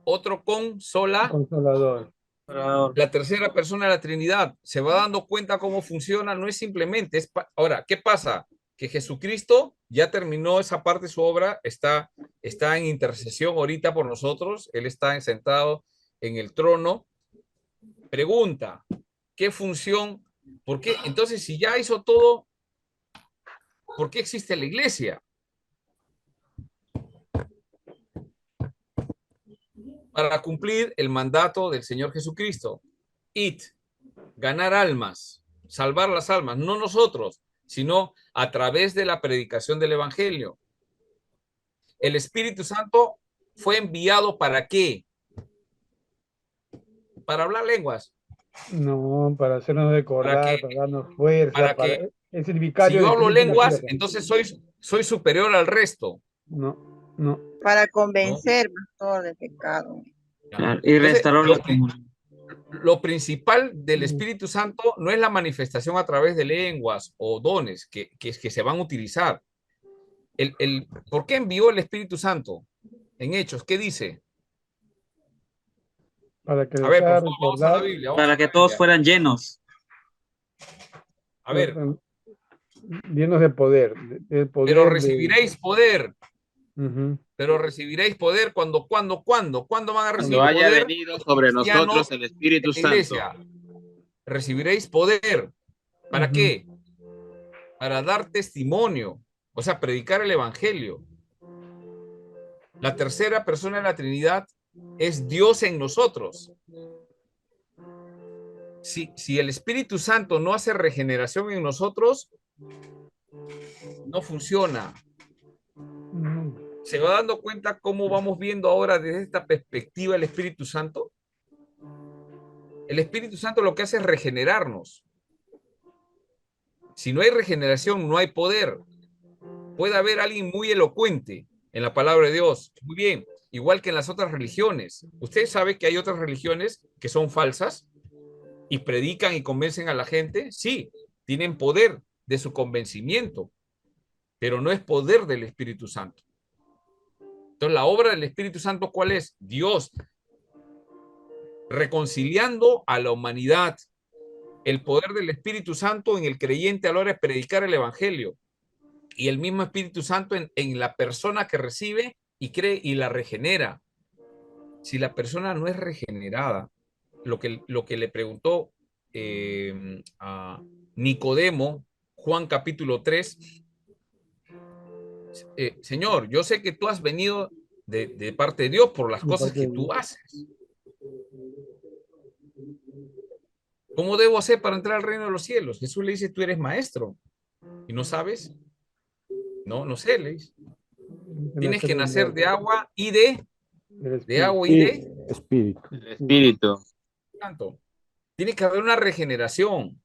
otro Consolador. La tercera persona de la Trinidad. Se va dando cuenta cómo funciona. No es simplemente. Ahora, ¿qué pasa? Que Jesucristo ya terminó esa parte de su obra. Está en intercesión ahorita por nosotros. Él está sentado en el trono. Pregunta, ¿qué función? ¿Por qué? Entonces, si ya hizo todo, ¿por qué existe la iglesia? Para cumplir el mandato del Señor Jesucristo. Ganar almas, salvar las almas, no nosotros, sino a través de la predicación del Evangelio. El Espíritu Santo fue enviado ¿para qué? Para hablar lenguas. No, para hacernos decorar, para darnos fuerza, para que es el si vicario yo de hablo Cristo en la lenguas, tierra. entonces soy superior al resto. No, no. Para convencer, pastor, de pecado. Claro, y Entonces, restaurar la comunión. lo principal del Espíritu Santo no es la manifestación a través de lenguas o dones que se van a utilizar. ¿Por qué envió el Espíritu Santo? En Hechos, ¿qué dice? Para que A les ver, por haga favor, vamos a la recordar, Biblia. Para que todos fueran llenos. A ver, llenos de poder. Del poder pero recibiréis poder. Ujú. Pero recibiréis poder ¿cuándo van a recibir Cuando haya poder? venido sobre nosotros el Espíritu En la Santo. iglesia. Recibiréis poder. ¿Para Ujú. qué? Para dar testimonio, o sea, predicar el Evangelio. La tercera persona de la Trinidad es Dios en nosotros. Si el Espíritu Santo no hace regeneración en nosotros, no funciona. ¿Se va dando cuenta cómo vamos viendo ahora desde esta perspectiva el Espíritu Santo? El Espíritu Santo lo que hace es regenerarnos. Si no hay regeneración, no hay poder. Puede haber alguien muy elocuente en la palabra de Dios. Muy bien, igual que en las otras religiones. Usted sabe que hay otras religiones que son falsas y predican y convencen a la gente. Sí, tienen poder de su convencimiento, pero no es poder del Espíritu Santo. Entonces, la obra del Espíritu Santo, ¿cuál es? Dios reconciliando a la humanidad. El poder del Espíritu Santo en el creyente a la hora de predicar el Evangelio. Y el mismo Espíritu Santo en la persona que recibe y cree y la regenera. Si la persona no es regenerada, lo que le preguntó a Nicodemo, Juan capítulo 3, Señor, yo sé que tú has venido de parte de Dios por las cosas que tú haces. ¿Cómo debo hacer para entrar al reino de los cielos? Jesús le dice, tú eres maestro y no sabes. No sé, le dice. Tienes que nacer de agua y de agua y de espíritu. El Espíritu. Santo. Tiene que haber una regeneración.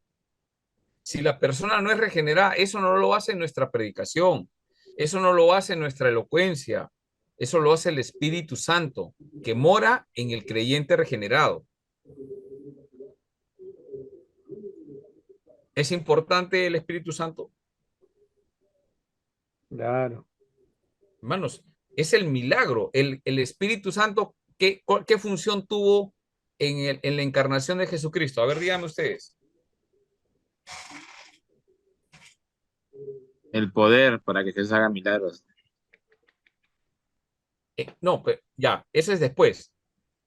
Si la persona no es regenerada, eso no lo hace nuestra predicación, eso no lo hace nuestra elocuencia, eso lo hace el Espíritu Santo, que mora en el creyente regenerado. ¿Es importante el Espíritu Santo? Claro. Hermanos, es el milagro. El Espíritu Santo, ¿qué función tuvo en la encarnación de Jesucristo? A ver, díganme ustedes. El poder para que Jesús haga milagros. No, pues, ya, eso es después.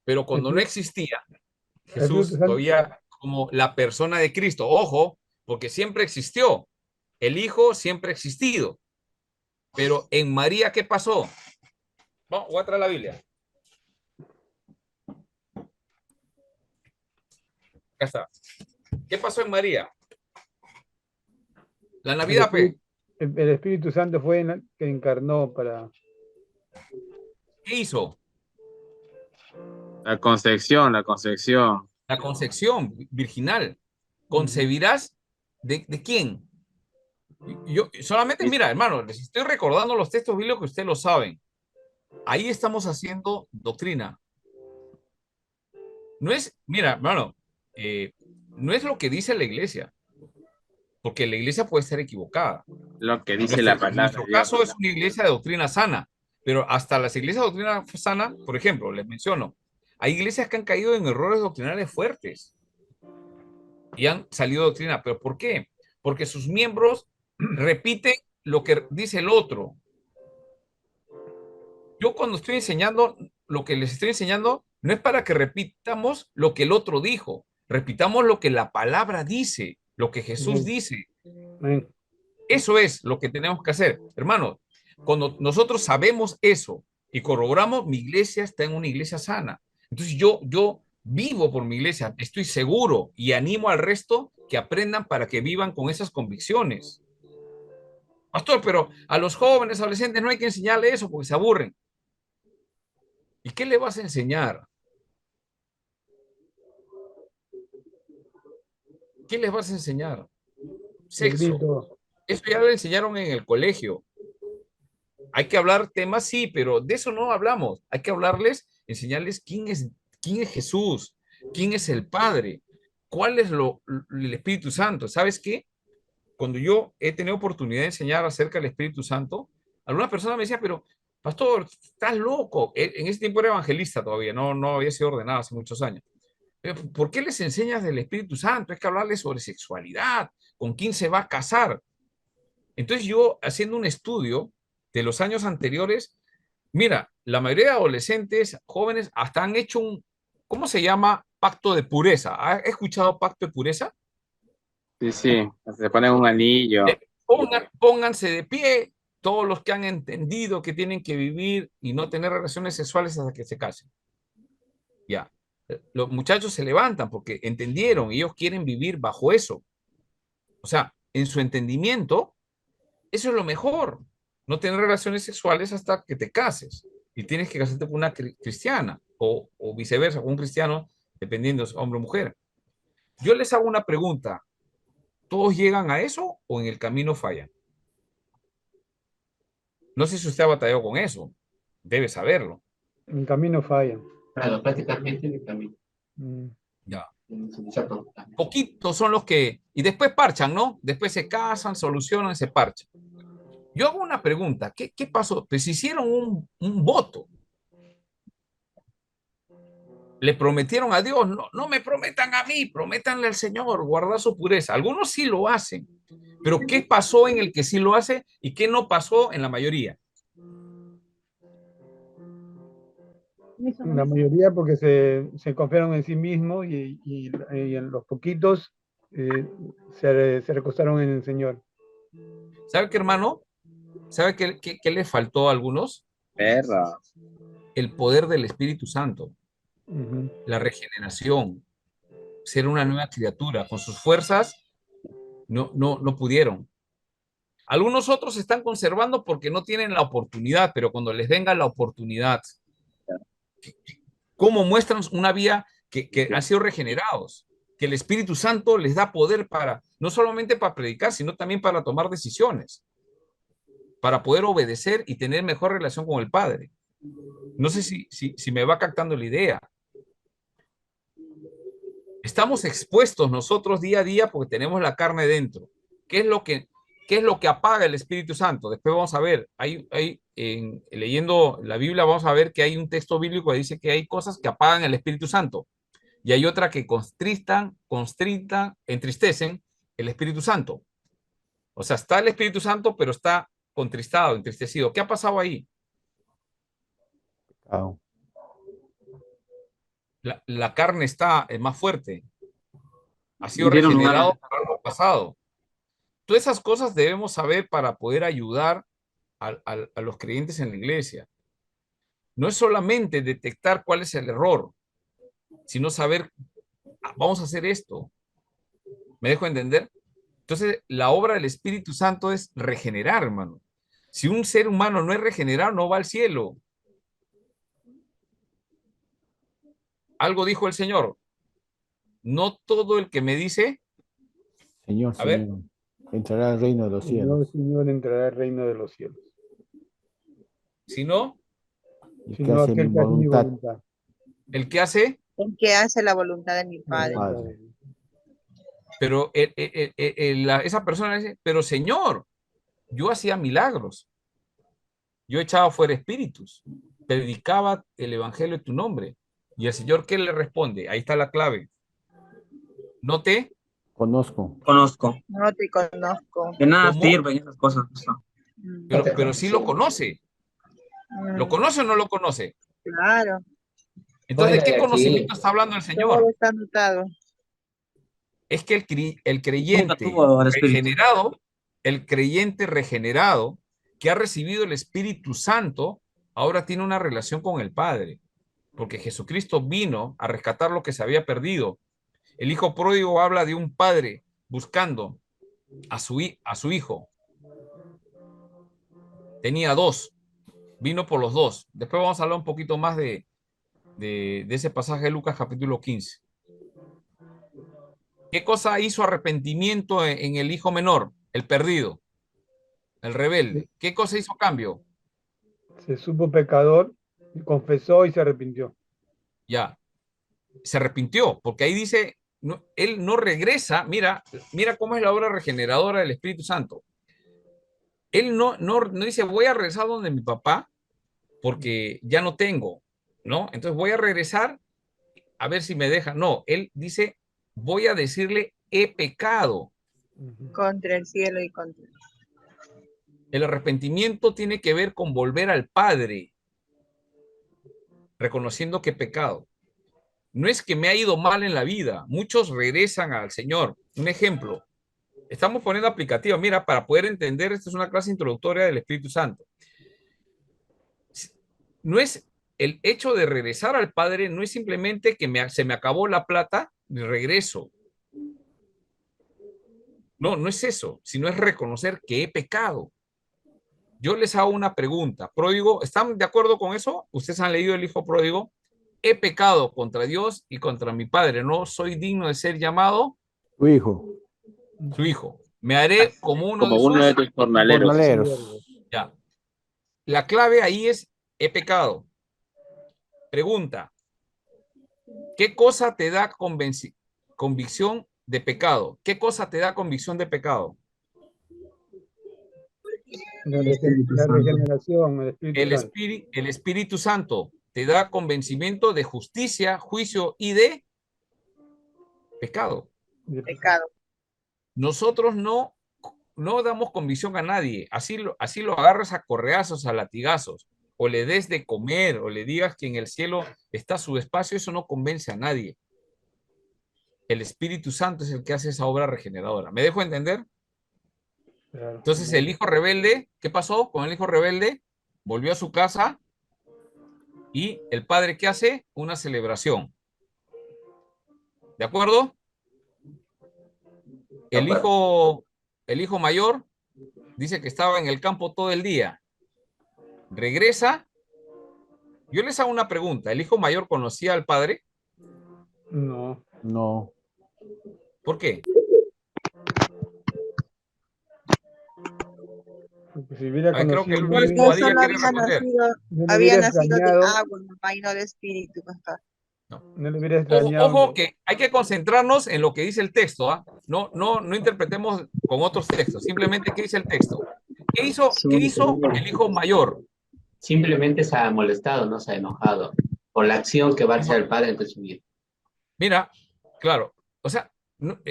Pero cuando no existía Jesús todavía como la persona de Cristo, ojo, porque siempre existió. El Hijo siempre ha existido. Pero en María, ¿qué pasó? No, voy a traer la Biblia. Acá está. ¿Qué pasó en María? La Navidad, el Espíritu Santo fue que encarnó para... ¿Qué hizo? La concepción. La concepción virginal. ¿Concebirás de quién? Yo solamente, mira, hermano, les estoy recordando los textos bíblicos que ustedes lo saben. Ahí estamos haciendo doctrina. No es, mira, hermano, no es lo que dice la iglesia, porque la iglesia puede estar equivocada. Lo que dice la palabra. En nuestro caso es una iglesia de doctrina sana, pero hasta las iglesias de doctrina sana, por ejemplo, les menciono, hay iglesias que han caído en errores doctrinales fuertes y han salido de doctrina. ¿Pero por qué? Porque sus miembros repiten lo que dice el otro. Yo cuando estoy enseñando, lo que les estoy enseñando no es para que repitamos lo que el otro dijo, repitamos lo que la palabra dice, lo que Jesús dice. Eso es lo que tenemos que hacer. Hermanos, cuando nosotros sabemos eso y corroboramos, mi iglesia está en una iglesia sana. Entonces yo vivo por mi iglesia, estoy seguro y animo al resto que aprendan para que vivan con esas convicciones. Pastor, pero a los jóvenes, adolescentes, no hay que enseñarle eso porque se aburren. ¿Y qué le vas a enseñar? ¿Qué les vas a enseñar? Sexo. Negrito, Eso ya lo enseñaron en el colegio. Hay que hablar temas, sí, pero de eso no hablamos. Hay que hablarles, enseñarles quién es Jesús, quién es el Padre, cuál es el Espíritu Santo. ¿Sabes qué? Cuando yo he tenido oportunidad de enseñar acerca del Espíritu Santo, alguna persona me decía, pero pastor, estás loco. En ese tiempo era evangelista todavía, no había sido ordenado hace muchos años. ¿Por qué les enseñas del Espíritu Santo? Es que hablarles sobre sexualidad, con quién se va a casar. Entonces yo, haciendo un estudio de los años anteriores, mira, la mayoría de adolescentes, jóvenes, hasta han hecho ¿cómo se llama? Pacto de pureza. ¿Has escuchado pacto de pureza? Sí, sí, se ponen un anillo. Pónganse de pie todos los que han entendido que tienen que vivir y no tener relaciones sexuales hasta que se casen. Ya. Los muchachos se levantan porque entendieron, ellos quieren vivir bajo eso. O sea, en su entendimiento, eso es lo mejor. No tener relaciones sexuales hasta que te cases. Y tienes que casarte con una cristiana o viceversa, con un cristiano, dependiendo si es hombre o mujer. Yo les hago una pregunta. ¿Todos llegan a eso o en el camino fallan? No sé si usted ha batallado con eso. Debe saberlo. en camino fallan. Claro, prácticamente en el camino. Ya. Exacto. Poquitos son los que... Y después parchan, ¿no? Después se casan, solucionan, se parchan. Yo hago una pregunta. ¿Qué pasó? Pues hicieron un voto. Le prometieron a Dios. No me prometan a mí, prométanle al Señor, guardar su pureza. Algunos sí lo hacen. Pero ¿qué pasó en el que sí lo hace y qué no pasó en la mayoría? La mayoría porque se confiaron en sí mismos y en los poquitos se recostaron en el Señor. ¿Sabe qué, hermano? ¿Sabe qué le faltó a algunos? Perra. El poder del Espíritu Santo, la regeneración, ser una nueva criatura. Con sus fuerzas no pudieron. Algunos otros se están conservando porque no tienen la oportunidad, pero cuando les venga la oportunidad, ¿cómo muestran una vía que han sido regenerados? Que el Espíritu Santo les da poder para, no solamente para predicar, sino también para tomar decisiones, para poder obedecer y tener mejor relación con el Padre. No sé si me va captando la idea. Estamos expuestos nosotros día a día porque tenemos la carne dentro. ¿Qué es lo que apaga el Espíritu Santo? Después vamos a ver, leyendo la Biblia vamos a ver que hay un texto bíblico que dice que hay cosas que apagan el Espíritu Santo y hay otra que entristecen el Espíritu Santo. O sea, está el Espíritu Santo, pero está contristado, entristecido. ¿Qué ha pasado ahí? La carne está más fuerte. Ha sido regenerado por algo pasado. Todas esas cosas debemos saber para poder ayudar a los creyentes en la iglesia. No es solamente detectar cuál es el error, sino saber, vamos a hacer esto. ¿Me dejo entender? Entonces, la obra del Espíritu Santo es regenerar, hermano. Si un ser humano no es regenerado, no va al cielo. Algo dijo el Señor. No todo el que me dice, Señor, a ver, Señor, entrará al reino de los cielos. Señor, entrará al reino de los cielos. sino El que hace mi voluntad. el que hace, El que hace la voluntad de mi Padre. Padre. pero esa persona dice, pero Señor, yo hacía milagros, yo echaba fuera espíritus, predicaba el evangelio en tu nombre. Y el Señor, ¿qué le responde? Ahí está la clave. No te conozco. No te conozco. De nada ¿Cómo? sirven esas cosas. Pero sí lo conoce. ¿Lo conoce o no lo conoce? Claro. Entonces, ¿de qué Aquí. conocimiento está hablando el Señor? Todo está anotado. Es que el Nunca creyente tuvo al Espíritu. regenerado, el creyente regenerado que ha recibido el Espíritu Santo, ahora tiene una relación con el Padre, porque Jesucristo vino a rescatar lo que se había perdido. El hijo pródigo habla de un padre buscando a su hijo. Tenía dos. Vino por los dos. Después vamos a hablar un poquito más de ese pasaje de Lucas capítulo 15. ¿Qué cosa hizo arrepentimiento en el hijo menor? El perdido, el rebelde. ¿Qué cosa hizo cambio? Se supo pecador, confesó y se arrepintió. Ya, se arrepintió, porque ahí dice, él no regresa. Mira cómo es la obra regeneradora del Espíritu Santo. Él no dice, voy a regresar donde mi papá, porque ya no tengo, ¿no? Entonces voy a regresar a ver si me deja. No, él dice, voy a decirle, he pecado. Contra el cielo y contra. El arrepentimiento tiene que ver con volver al Padre, reconociendo que he pecado. No es que me ha ido mal en la vida. Muchos regresan al Señor. Un ejemplo. Estamos poniendo aplicativos. Mira, para poder entender, esta es una clase introductoria del Espíritu Santo. No es el hecho de regresar al Padre, no es simplemente que se me acabó la plata y regreso. No es eso, sino es reconocer que he pecado. Yo les hago una pregunta. Pródigo, ¿están de acuerdo con eso? ¿Ustedes han leído el Hijo Pródigo? He pecado contra Dios y contra mi Padre. No soy digno de ser llamado Tu hijo. su hijo. Me haré como uno Como uno de tus jornaleros. Jornaleros. Ya. La clave ahí es he pecado. Pregunta. ¿Qué cosa te da convicción de pecado? ¿Qué cosa te da convicción de pecado? La regeneración, el Espíritu Santo. El Espíritu Santo te da convencimiento de justicia, juicio y de pecado. Pecado. Nosotros no damos convicción a nadie. Así lo agarras a correazos, a latigazos, o le des de comer, o le digas que en el cielo está su espacio. Eso no convence a nadie. El Espíritu Santo es el que hace esa obra regeneradora. ¿Me dejo entender? Claro. Entonces el hijo rebelde, ¿qué pasó con el hijo rebelde? Volvió a su casa y el padre, ¿qué hace? Una celebración. ¿De acuerdo? El hijo mayor dice que estaba en el campo todo el día. Regresa. Yo les hago una pregunta. ¿El hijo mayor conocía al padre? No. No. ¿Por qué? Porque si hubiera Creo que conocido, Luis Bobadilla quiere responder. Había nacido de agua, mamá, y no de espíritu, pastor. No le hubiera extrañado. Ojo que hay que concentrarnos en lo que dice el texto. ¿Ah? No interpretemos con otros textos. Simplemente qué dice el texto. ¿Qué hizo el hijo mayor? Simplemente se ha molestado, no se ha enojado por la acción que va a hacer el padre ante su hijo. Mira, claro. O sea,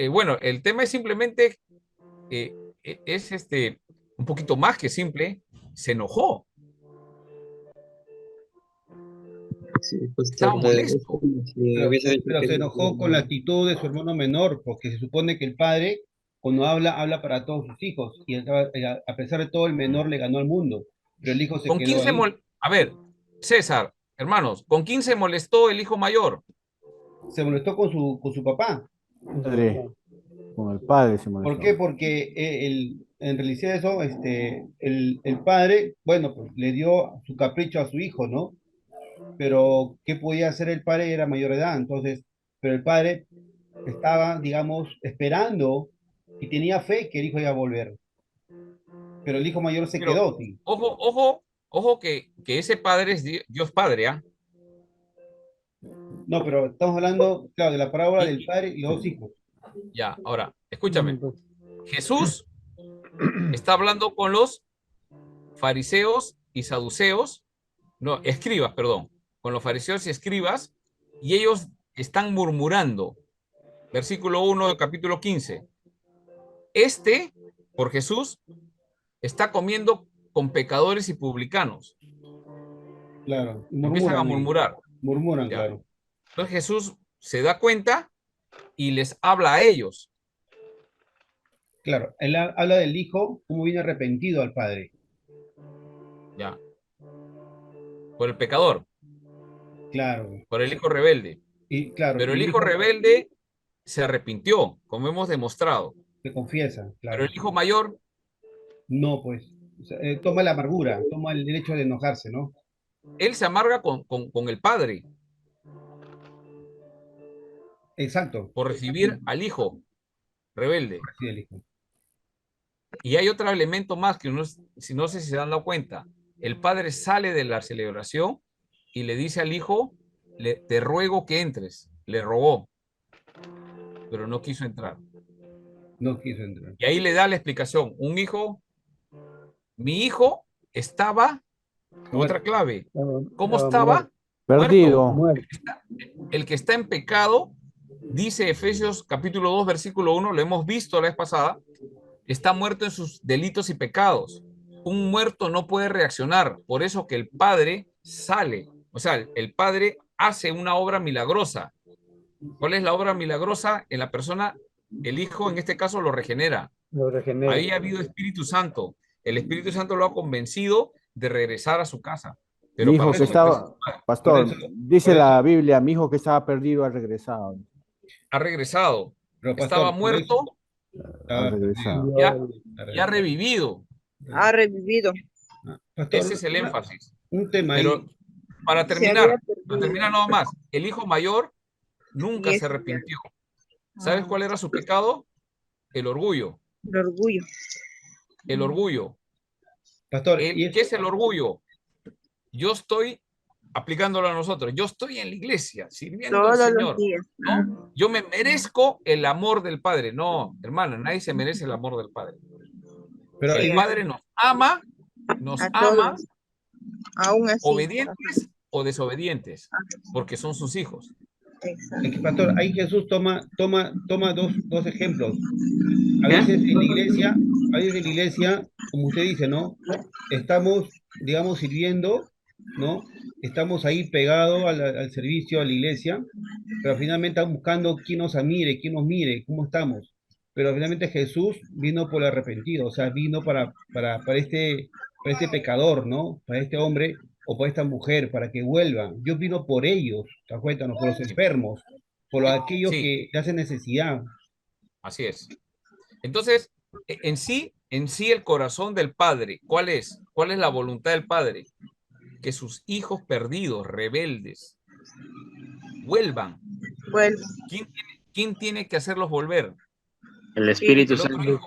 bueno, el tema es simplemente es un poquito más que simple. Se enojó. Sí, pues, Estaba molesto. Pero se enojó con la actitud de su hermano menor, porque se supone que el padre, cuando habla para todos sus hijos, y a pesar de todo, el menor le ganó al mundo, pero el hijo se ¿Con quién quedó ahí. A ver, César, hermanos, ¿con quién se molestó el hijo mayor? Se molestó con su papá. Padre. Con el padre se molestó. ¿Por qué? Porque en realidad eso, el padre, bueno, pues le dio su capricho a su hijo, ¿no? Pero ¿qué podía hacer el padre? Era mayor de edad, entonces, pero el padre estaba, digamos, esperando y tenía fe que el hijo iba a volver. Pero el hijo mayor se quedó, sí. Ojo que ese padre es Dios Padre, ¿ah? No, pero estamos hablando, claro, de la parábola del padre y los dos hijos. Ya, ahora, escúchame. Jesús está hablando con los fariseos y saduceos, no, escribas, perdón, con los fariseos y escribas, y ellos están murmurando. Versículo 1 del capítulo 15. Por Jesús, está comiendo con pecadores y publicanos. Claro. Empiezan a murmurar. Murmuran, Ya. claro. Entonces Jesús se da cuenta y les habla a ellos. Claro, él habla del hijo como viene arrepentido al padre. Ya. Por el pecador. Claro. Por el hijo rebelde. Y claro. Pero el hijo rebelde se arrepintió, como hemos demostrado. Se confiesa, claro. Pero el hijo mayor. No, pues. O sea, toma la amargura, toma el derecho de enojarse, ¿no? Él se amarga con el padre Exacto. por recibir al hijo rebelde. Sí, el hijo. Y hay otro elemento más que si no sé si se han dado cuenta. El padre sale de la celebración y le dice al hijo, te ruego que entres. Le rogó, pero no quiso entrar. No quiso entrar. Y ahí le da la explicación. Mi hijo estaba, otra clave. ¿Cómo estaba? Perdido. Muerto. El que está en pecado, dice Efesios capítulo 2, versículo 1, lo hemos visto la vez pasada, está muerto en sus delitos y pecados. Un muerto no puede reaccionar, por eso que el Padre sale, o sea, el Padre hace una obra milagrosa. ¿Cuál es la obra milagrosa? En la persona, el Hijo en este caso lo regenera. Lo regenera. Ahí ha habido Espíritu Santo. El Espíritu Santo lo ha convencido de regresar a su casa. Pero Mi hijo que estaba, pastor, dice la Biblia, mi hijo que estaba perdido ha regresado. Ha regresado. Pero, pastor, estaba muerto, ha regresado. y ha revivido. Ha revivido. Pastor, ese es el énfasis. Un tema Pero ahí. para terminar nada más, el hijo mayor nunca se arrepintió. ¿Sabes cuál era su pecado? El orgullo. El orgullo. El orgullo. Pastor, ¿qué es el orgullo? Yo estoy aplicándolo a nosotros. Yo estoy en la iglesia sirviendo al Señor, ¿no? Yo me merezco el amor del Padre. No, hermano, nadie se merece el amor del Padre. Pero el Padre nos ama, aún así, obedientes o desobedientes, porque son sus hijos. Es que, pastor, ahí Jesús toma dos ejemplos. A veces en la iglesia, como usted dice, ¿no? Estamos, digamos, sirviendo, ¿no? Estamos ahí pegados al servicio, a la iglesia, pero finalmente estamos buscando quién nos admire, quién nos mire, cómo estamos. Pero finalmente Jesús vino por el arrepentido, o sea, vino para este pecador, ¿no? Para este hombre o para esta mujer, para que vuelvan. Dios vino por ellos, ¿te das cuenta? ¿No? Por los enfermos, por aquellos que hacen necesidad. Así es. Entonces, en sí el corazón del Padre, ¿cuál es? ¿Cuál es la voluntad del Padre? Que sus hijos perdidos, rebeldes, vuelvan. ¿Quién tiene que hacerlos volver? El Espíritu Santo.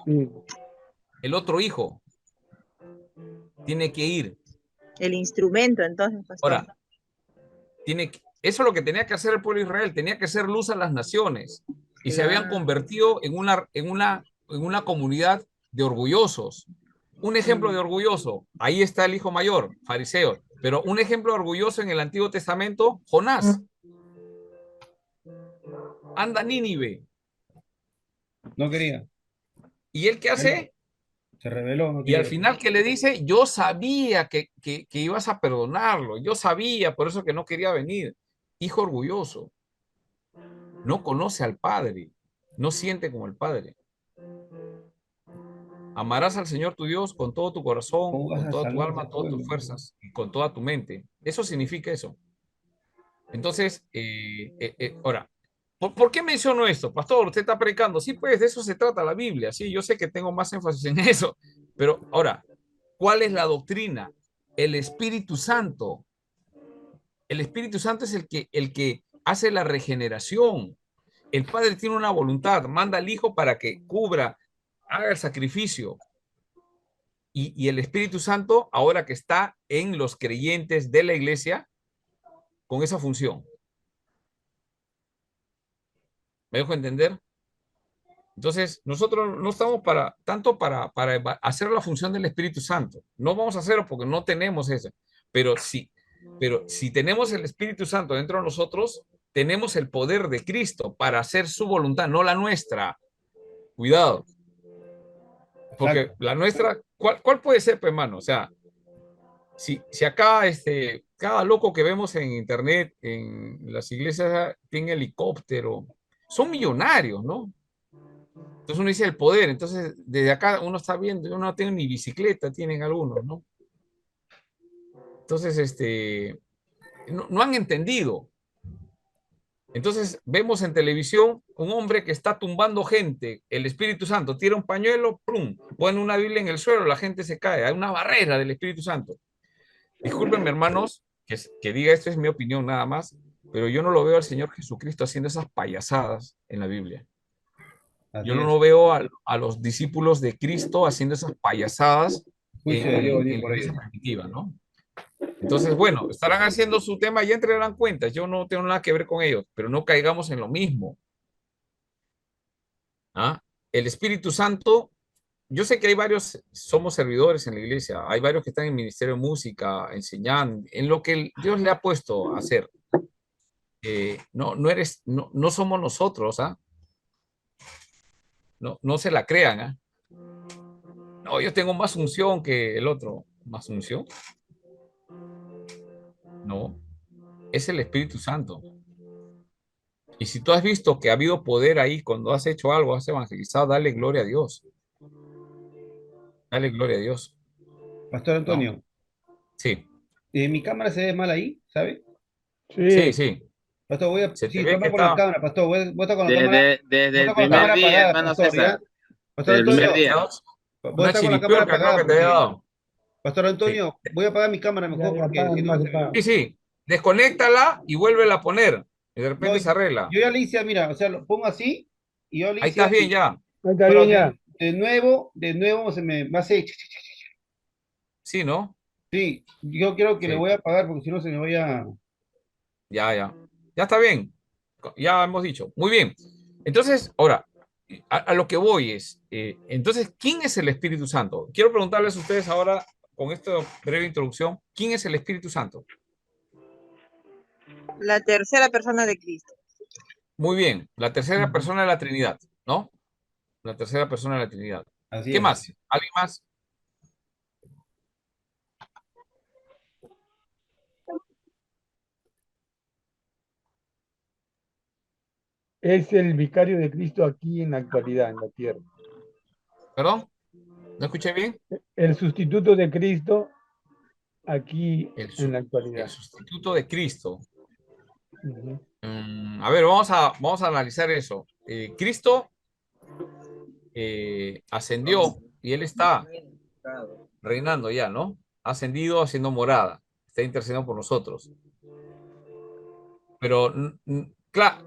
El otro hijo tiene que ir. El instrumento, entonces, pastor. Ahora, eso es lo que tenía que hacer el pueblo de Israel, tenía que ser luz a las naciones. Y se habían convertido en una comunidad de orgullosos. Un ejemplo de orgulloso, ahí está el hijo mayor, fariseo. Pero un ejemplo orgulloso en el Antiguo Testamento, Jonás. Anda a Nínive. No quería. ¿Y él qué hace? Se rebeló. No y al final que le dice, yo sabía que ibas a perdonarlo. Yo sabía, por eso que no quería venir. Hijo orgulloso. No conoce al Padre. No siente como el Padre. Amarás al Señor tu Dios con todo tu corazón, con toda tu alma, todas tus fuerzas y con toda tu mente. Eso significa eso. Entonces, ahora, ¿por qué menciono esto? Pastor, usted está predicando. Sí, pues de eso se trata la Biblia. Sí, yo sé que tengo más énfasis en eso. Pero ahora, ¿cuál es la doctrina? El Espíritu Santo. El Espíritu Santo es el que hace la regeneración. El Padre tiene una voluntad, manda al Hijo para que cubra, haga el sacrificio. Y el Espíritu Santo, ahora que está en los creyentes de la iglesia, con esa función. ¿Me dejo entender? Entonces, nosotros no estamos tanto para hacer la función del Espíritu Santo. No vamos a hacerlo porque no tenemos eso. Pero si tenemos el Espíritu Santo dentro de nosotros, tenemos el poder de Cristo para hacer su voluntad, no la nuestra. Cuidado. Porque la nuestra, ¿cuál puede ser, pues, hermano? O sea, si acá cada loco que vemos en internet, en las iglesias, tiene helicóptero, son millonarios, ¿no? Entonces uno dice el poder, entonces desde acá uno está viendo, uno no tiene ni bicicleta, tienen algunos, ¿no? Entonces, no han entendido. Entonces vemos en televisión un hombre que está tumbando gente, el Espíritu Santo tira un pañuelo, ¡prum!, pone una Biblia en el suelo, la gente se cae, hay una barrera del Espíritu Santo. Discúlpenme, hermanos, que diga esto, es mi opinión nada más, pero yo no lo veo al Señor Jesucristo haciendo esas payasadas en la Biblia. Yo no veo a los discípulos de Cristo haciendo esas payasadas en la iglesia primitiva, ¿no? Entonces, bueno, estarán haciendo su tema, ya entrarán cuentas, yo no tengo nada que ver con ellos, pero no caigamos en lo mismo. ¿Ah? El Espíritu Santo, yo sé que hay varios, somos servidores en la iglesia, hay varios que están en el ministerio de música, enseñando, en lo que Dios le ha puesto a hacer. No somos nosotros, ¿ah? No se la crean, ¿ah? No, yo tengo más unción que el otro. ¿Más unción? No, es el Espíritu Santo. Y si tú has visto que ha habido poder ahí cuando has hecho algo, has evangelizado, dale gloria a Dios. Dale gloria a Dios. Pastor Antonio. ¿No? Sí. ¿Mi cámara se ve mal ahí, sabe? Sí, sí. Pastor, voy a Se te sí, ve toma que con está... la cámara, pastor. Voy a estar con la cámara. Desde el Voy a estar con la primer cámara día, apagada, hermano pastor, César. ¿ya? Pastor Desde el primer Antonio, día. voy a Una estar con la cámara chiripiorca creo apagada que te había porque... dado. Pastor Antonio, voy a apagar mi cámara mejor porque si no... Sí, sí. Desconéctala y vuélvela a poner. Y de repente No, se arregla. yo ya le hice, mira, o sea, lo pongo así y yo le Ahí hice... estás bien ya. Pero de nuevo se me hace... Sí, ¿no? Sí, yo creo que le Sí. voy a apagar porque si no se me voy a... Ya. Ya está bien. Ya hemos dicho. Muy bien. Entonces, ahora, a lo que voy es, entonces, ¿quién es el Espíritu Santo? Quiero preguntarles a ustedes ahora, con esta breve introducción, ¿quién es el Espíritu Santo? La tercera persona de Cristo. Muy bien, la tercera persona de la Trinidad, ¿no? La tercera persona de la Trinidad. Así ¿Qué es. más? ¿Alguien más? Es el vicario de Cristo aquí en la actualidad, en la tierra. ¿Perdón? ¿No escuché bien? El sustituto de Cristo aquí en la El actualidad. sustituto de Cristo. A ver, vamos a analizar eso. Cristo ascendió y Él está reinando ya, ¿no? Ha ascendido haciendo morada, está intercediendo por nosotros. Pero,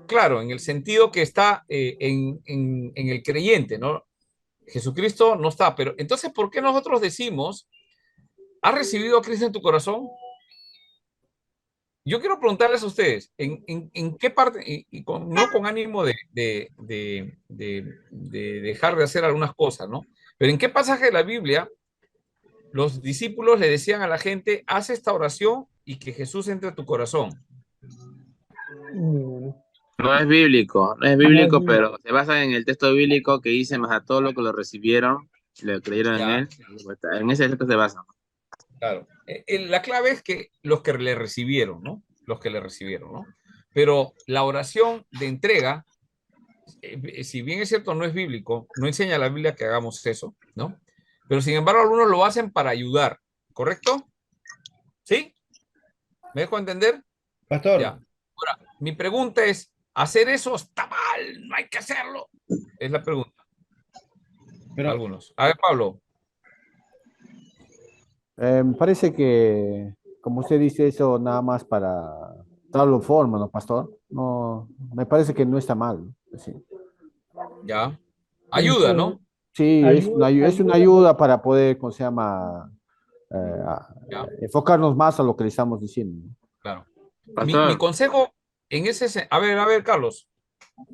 claro, en el sentido que está en el creyente, ¿no? Jesucristo no está, pero entonces, ¿por qué nosotros decimos, ¿has recibido a Cristo en tu corazón? Yo quiero preguntarles a ustedes, ¿en qué parte, no con ánimo de dejar de hacer algunas cosas, ¿no? Pero ¿en qué pasaje de la Biblia los discípulos le decían a la gente, haz esta oración y que Jesús entre a tu corazón? No es bíblico, pero se basa en el texto bíblico que dice, más a todos los que lo recibieron, le creyeron en él, en ese texto se basa. Claro. La clave es que los que le recibieron, ¿no? Los que le recibieron, ¿no? Pero la oración de entrega, si bien es cierto, no es bíblico, no enseña la Biblia que hagamos eso, ¿no? Pero sin embargo, algunos lo hacen para ayudar, ¿correcto? ¿Sí? ¿Me dejo entender? Pastor. Ya. Ahora, mi pregunta es, ¿hacer eso está mal? No hay que hacerlo. Es la pregunta. Pero... Algunos. A ver, Pablo. Me parece que, como usted dice, eso nada más para darlo forma, ¿no, pastor? No, me parece que no está mal, ¿no? Sí. Ya. Ayuda, ¿no? Sí, es una ayuda para poder, ¿cómo se llama? Enfocarnos más a lo que le estamos diciendo. Claro. Mi consejo en ese... A ver, Carlos.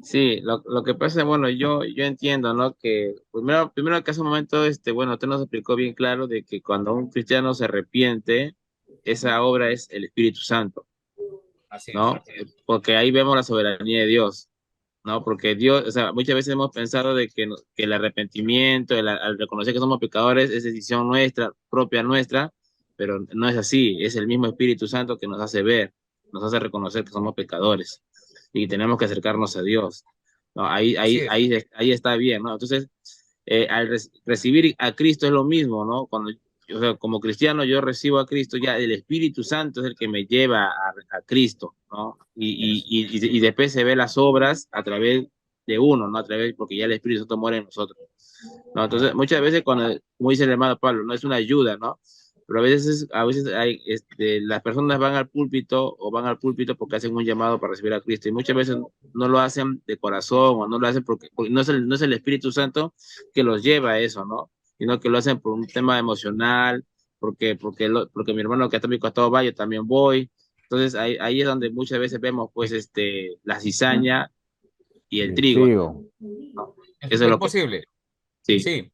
Sí, lo que pasa, bueno, yo entiendo, ¿no? Que primero que hace un momento, bueno, usted nos explicó bien claro de que cuando un cristiano se arrepiente, esa obra es el Espíritu Santo, ¿no? Porque ahí vemos la soberanía de Dios, ¿no? Porque Dios, o sea, muchas veces hemos pensado de que el arrepentimiento, al reconocer que somos pecadores, es decisión nuestra, propia nuestra, pero no es así, es el mismo Espíritu Santo que nos hace ver, nos hace reconocer que somos pecadores y tenemos que acercarnos a Dios, ¿no? Ahí está bien, ¿no? Entonces, al recibir a Cristo es lo mismo, ¿no? Cuando o sea, como cristiano yo recibo a Cristo, ya el Espíritu Santo es el que me lleva a Cristo, ¿no? Y después se ve las obras a través de uno, ¿no? A través, porque ya el Espíritu Santo muere en nosotros, ¿no? Entonces, muchas veces, cuando, como dice el hermano Pablo, no es una ayuda, ¿no? Pero a veces hay, las personas van al púlpito o van al púlpito porque hacen un llamado para recibir a Cristo y muchas veces no lo hacen de corazón o no lo hacen porque no es el Espíritu Santo que los lleva a eso, ¿no? Sino que lo hacen por un tema emocional, porque mi hermano que está a mi costado va, yo también voy. Entonces ahí es donde muchas veces vemos pues la cizaña y el El trigo, trigo. ¿no? Es, Eso es es lo que posible. sí. Sí.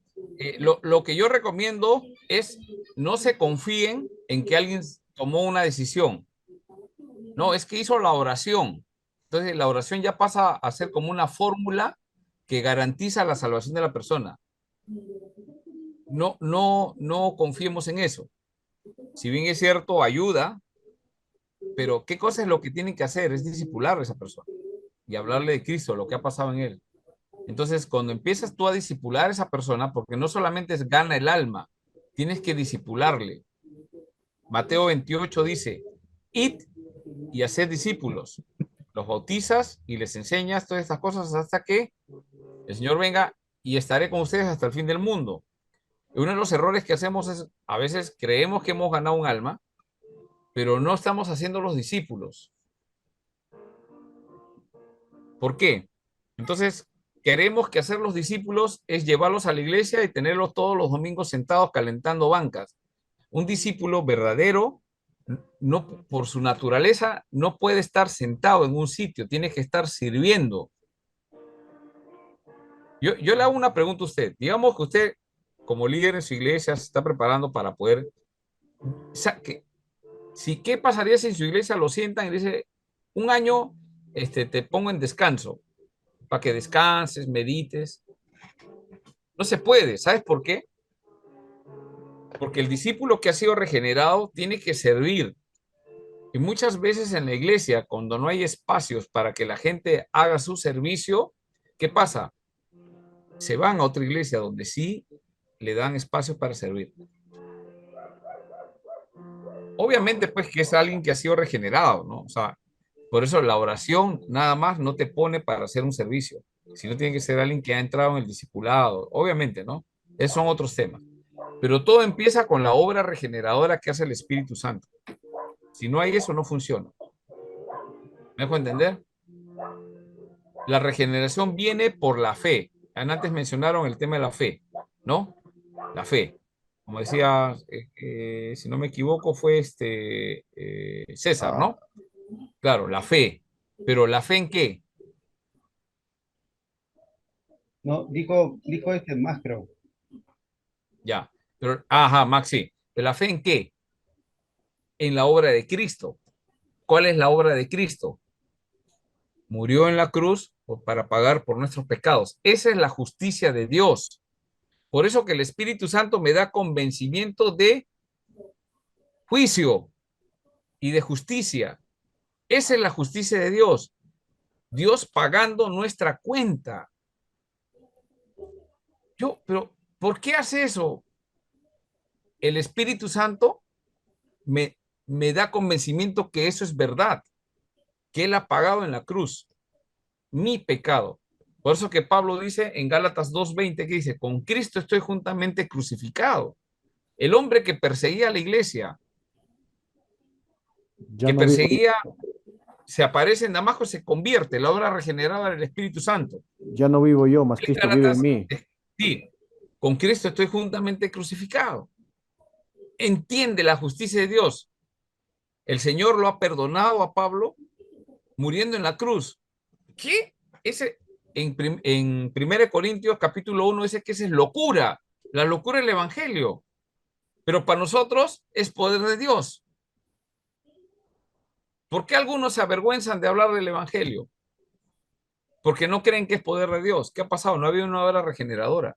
Lo que yo recomiendo es no se confíen en que alguien tomó una decisión. No, es que hizo la oración. Entonces la oración ya pasa a ser como una fórmula que garantiza la salvación de la persona. No confiemos en eso. Si bien es cierto, ayuda, pero ¿qué cosa es lo que tienen que hacer? Es discipular a esa persona y hablarle de Cristo, lo que ha pasado en él. Entonces, cuando empiezas tú a discipular a esa persona, porque no solamente es gana el alma, tienes que discipularle. Mateo 28 dice, id y haced discípulos. Los bautizas y les enseñas todas estas cosas hasta que el Señor venga y estaré con ustedes hasta el fin del mundo. Uno de los errores que hacemos es, a veces creemos que hemos ganado un alma, pero no estamos haciendo los discípulos. ¿Por qué? Entonces, queremos que hacer los discípulos es llevarlos a la iglesia y tenerlos todos los domingos sentados calentando bancas. Un discípulo verdadero, no, por su naturaleza, no puede estar sentado en un sitio, tiene que estar sirviendo. Yo le hago una pregunta a usted. Digamos que usted, como líder en su iglesia, se está preparando para poder... ¿Qué pasaría si en su iglesia lo sientan y dice, un año te pongo en descanso, para que descanses, medites? No se puede. ¿Sabes por qué? Porque el discípulo que ha sido regenerado tiene que servir. Y muchas veces en la iglesia, cuando no hay espacios para que la gente haga su servicio, ¿qué pasa? Se van a otra iglesia donde sí le dan espacio para servir. Obviamente, pues que es alguien que ha sido regenerado, ¿no? O sea, por eso la oración nada más no te pone para hacer un servicio, sino tiene que ser alguien que ha entrado en el discipulado, obviamente, ¿no? Esos son otros temas. Pero todo empieza con la obra regeneradora que hace el Espíritu Santo. Si no hay eso, no funciona. ¿Me dejo entender? La regeneración viene por la fe. Antes mencionaron el tema de la fe, ¿no? La fe. Como decía, si no me equivoco, fue César, ¿no? Claro, la fe. Pero ¿la fe en qué? No, dijo más, creo. Ya. Pero, ajá, Maxi. ¿Pero la fe en qué? En la obra de Cristo. ¿Cuál es la obra de Cristo? Murió en la cruz para pagar por nuestros pecados. Esa es la justicia de Dios. Por eso que el Espíritu Santo me da convencimiento de juicio y de justicia. Esa es la justicia de Dios. Dios pagando nuestra cuenta. Pero, ¿por qué hace eso? El Espíritu Santo me da convencimiento que eso es verdad, que Él ha pagado en la cruz mi pecado. Por eso que Pablo dice en Gálatas 2:20, que dice, con Cristo estoy juntamente crucificado. El hombre que perseguía a la iglesia, Ya que no vivo, perseguía, se aparece en Damasco, se convierte, la obra regenerada del Espíritu Santo. ya no vivo yo, más En Cristo vive en Gálatas, mí. sí, con Cristo estoy juntamente crucificado. Entiende la justicia de Dios. El Señor lo ha perdonado a Pablo muriendo en la cruz. ¿Qué? En 1 Corintios capítulo 1 dice que esa es locura. La locura del evangelio. Pero para nosotros es poder de Dios. ¿Por qué algunos se avergüenzan de hablar del evangelio? Porque no creen que es poder de Dios. ¿Qué ha pasado? No ha habido una obra regeneradora.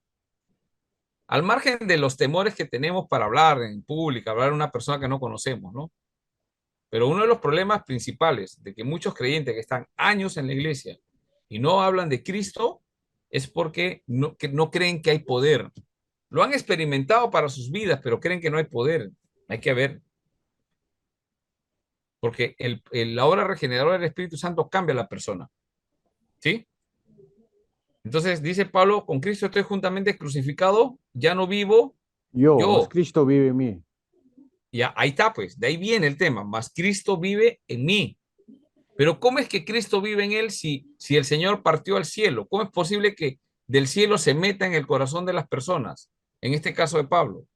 Al margen de los temores que tenemos para hablar en público, hablar a una persona que no conocemos, ¿no? Pero uno de los problemas principales de que muchos creyentes que están años en la iglesia y no hablan de Cristo es porque no creen que hay poder. Lo han experimentado para sus vidas, pero creen que no hay poder. Hay que ver. Porque la obra regeneradora del Espíritu Santo cambia a la persona. ¿Sí? Entonces dice Pablo, con Cristo estoy juntamente crucificado, ya no vivo Yo, más yo. Cristo vive en mí. Ya, ahí está, pues, de ahí viene el tema, más Cristo vive en mí. Pero ¿cómo es que Cristo vive en él si el Señor partió al cielo? ¿Cómo es posible que del cielo se meta en el corazón de las personas? En este caso de Pablo.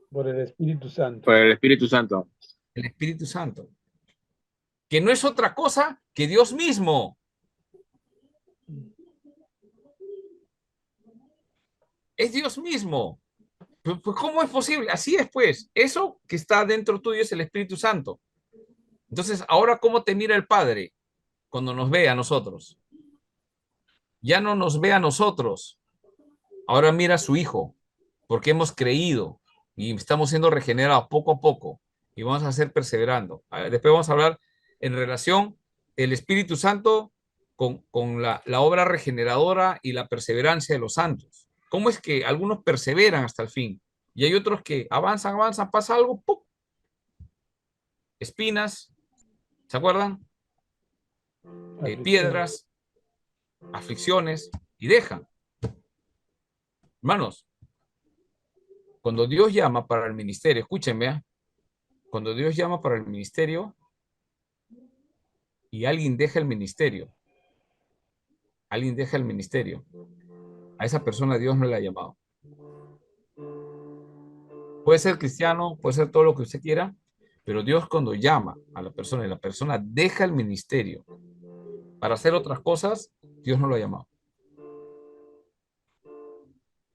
Por el Espíritu Santo. Por el Espíritu Santo. El Espíritu Santo. Que no es otra cosa que Dios mismo. Es Dios mismo. Pues, ¿cómo es posible? Así es, pues. Eso que está dentro tuyo es el Espíritu Santo. Entonces, ahora, ¿cómo te mira el Padre cuando nos ve a nosotros? Ya no nos ve a nosotros. Ahora mira a su Hijo, porque hemos creído y estamos siendo regenerados poco a poco y vamos a ser perseverando. Después vamos a hablar en relación el Espíritu Santo con la obra regeneradora y la perseverancia de los santos. ¿Cómo es que algunos perseveran hasta el fin? Y hay otros que avanzan, pasa algo, ¡pum! Espinas, ¿se acuerdan? Piedras, aflicciones, y dejan. Hermanos, cuando Dios llama para el ministerio, escúchenme, cuando Dios llama para el ministerio y alguien deja el ministerio, a esa persona Dios no le ha llamado. Puede ser cristiano, puede ser todo lo que usted quiera, pero Dios cuando llama a la persona y la persona deja el ministerio para hacer otras cosas, Dios no lo ha llamado.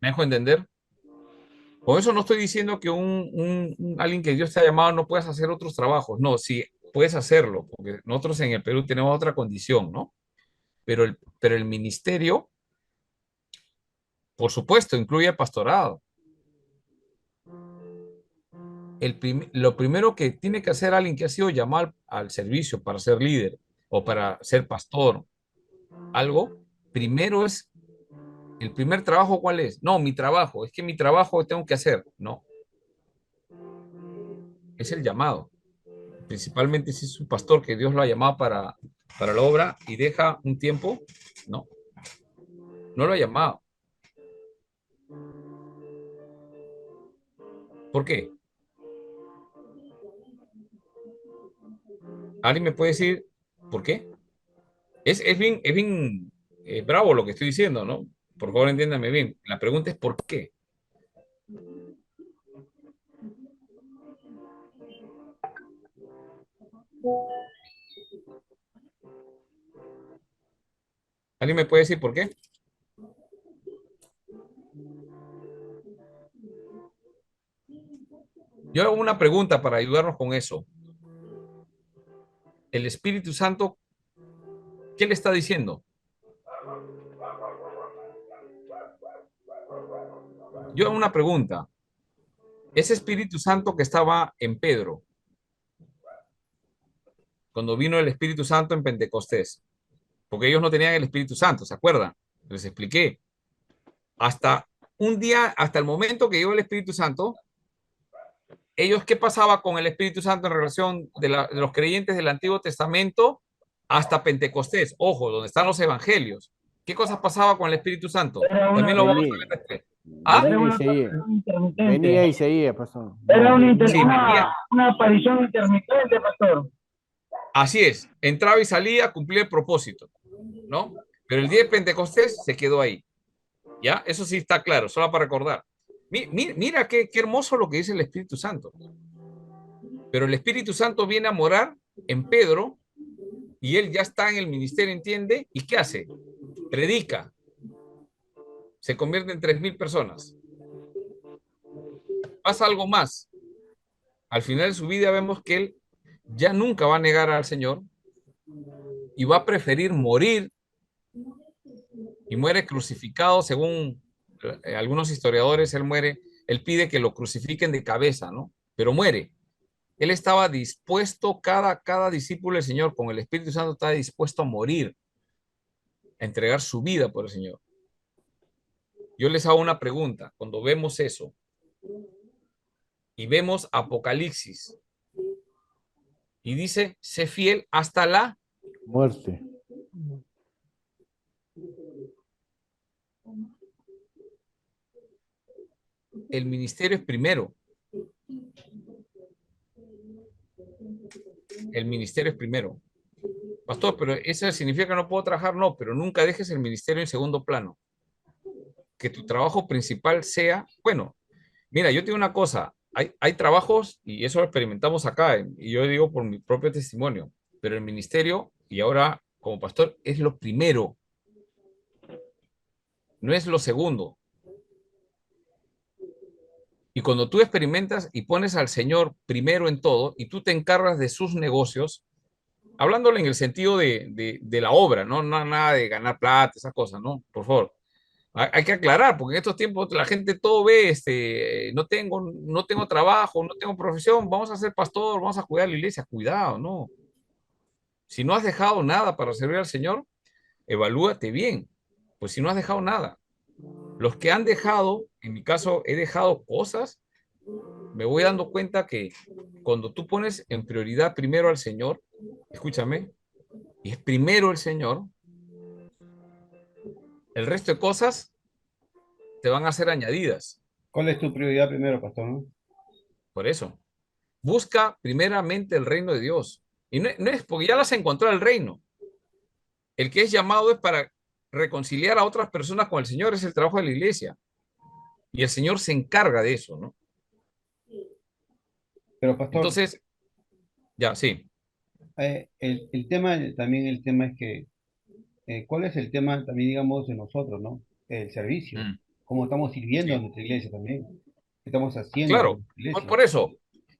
¿Me dejo entender? Con eso no estoy diciendo que alguien que Dios te ha llamado no puedas hacer otros trabajos. No, sí, puedes hacerlo, porque nosotros en el Perú tenemos otra condición, ¿no? Pero el ministerio, por supuesto, incluye el pastorado. Lo primero que tiene que hacer alguien que ha sido llamado al servicio para ser líder o para ser pastor, algo, primero es, el primer trabajo, ¿cuál es? No, mi trabajo, es que mi trabajo tengo que hacer. No, es el llamado. Principalmente si es un pastor que Dios lo ha llamado para la obra y deja un tiempo, no lo ha llamado. ¿Por qué? ¿Alguien me puede decir por qué? Es bien bravo lo que estoy diciendo, ¿no? Por favor, entiéndame bien. La pregunta es ¿por qué? ¿Alguien me puede decir por qué? Yo hago una pregunta para ayudarnos con eso. El Espíritu Santo, ¿qué le está diciendo? Yo hago una pregunta. Ese Espíritu Santo que estaba en Pedro, cuando vino el Espíritu Santo en Pentecostés, porque ellos no tenían el Espíritu Santo, ¿se acuerdan? Les expliqué. Hasta un día, hasta el momento que llegó el Espíritu Santo, ellos, ¿qué pasaba con el Espíritu Santo en relación de los creyentes del Antiguo Testamento hasta Pentecostés? Ojo, donde están los evangelios. ¿Qué cosas pasaba con el Espíritu Santo? También lo vamos a ver después. ¿Ah? Venía y seguía, pastor. Era Sí, una aparición intermitente, pastor. así es, entraba y salía, cumplía el propósito, ¿no? Pero el día de Pentecostés se quedó ahí. ¿Ya? Eso sí está claro, solo para recordar. Mira qué hermoso lo que dice el Espíritu Santo. Pero el Espíritu Santo viene a morar en Pedro y él ya está en el ministerio, ¿entiende? ¿Y qué hace? Predica. Se convierte en 3,000 personas. Pasa algo más. Al final de su vida vemos que él ya nunca va a negar al Señor y va a preferir morir y muere crucificado según algunos historiadores. Él pide que lo crucifiquen de cabeza, ¿no? Pero muere. Él estaba dispuesto, cada discípulo del Señor con el Espíritu Santo estaba dispuesto a morir, a entregar su vida por el Señor. Yo les hago una pregunta. Cuando vemos eso y vemos Apocalipsis y dice, sé fiel hasta la Muerte. El ministerio es primero. El ministerio es primero. Pastor, pero ¿eso significa que no puedo trabajar? No, pero nunca dejes el ministerio en segundo plano. Que tu trabajo principal sea, bueno, mira, yo te digo una cosa, hay trabajos, y eso lo experimentamos acá, y yo digo por mi propio testimonio, pero el ministerio, y ahora como pastor, es lo primero, no es lo segundo. Y cuando tú experimentas y pones al Señor primero en todo, y tú te encargas de sus negocios, hablándole en el sentido de la obra, ¿no? Nada de ganar plata, esas cosas, ¿no? Por favor. Hay que aclarar, porque en estos tiempos la gente todo ve, no tengo trabajo, no tengo profesión, vamos a ser pastor, vamos a cuidar la iglesia. Cuidado, no. Si no has dejado nada para servir al Señor, evalúate bien. Pues si no has dejado nada. Los que han dejado, en mi caso he dejado cosas, me voy dando cuenta que cuando tú pones en prioridad primero al Señor, escúchame, y es primero el Señor, el resto de cosas te van a ser añadidas. ¿Cuál es tu prioridad primero, pastor? ¿No? Por eso, busca primeramente el reino de Dios. Y no es porque ya las encontró el reino. El que es llamado es para reconciliar a otras personas con el Señor, es el trabajo de la iglesia. Y el Señor se encarga de eso, ¿no? Pero, pastor, Entonces, ya, sí. el tema, también el tema es que, ¿cuál es el tema también, digamos, de nosotros, ¿no? El servicio. Mm, Cómo estamos sirviendo a sí. nuestra iglesia también. ¿Qué estamos haciendo por Claro, nuestra iglesia? por eso,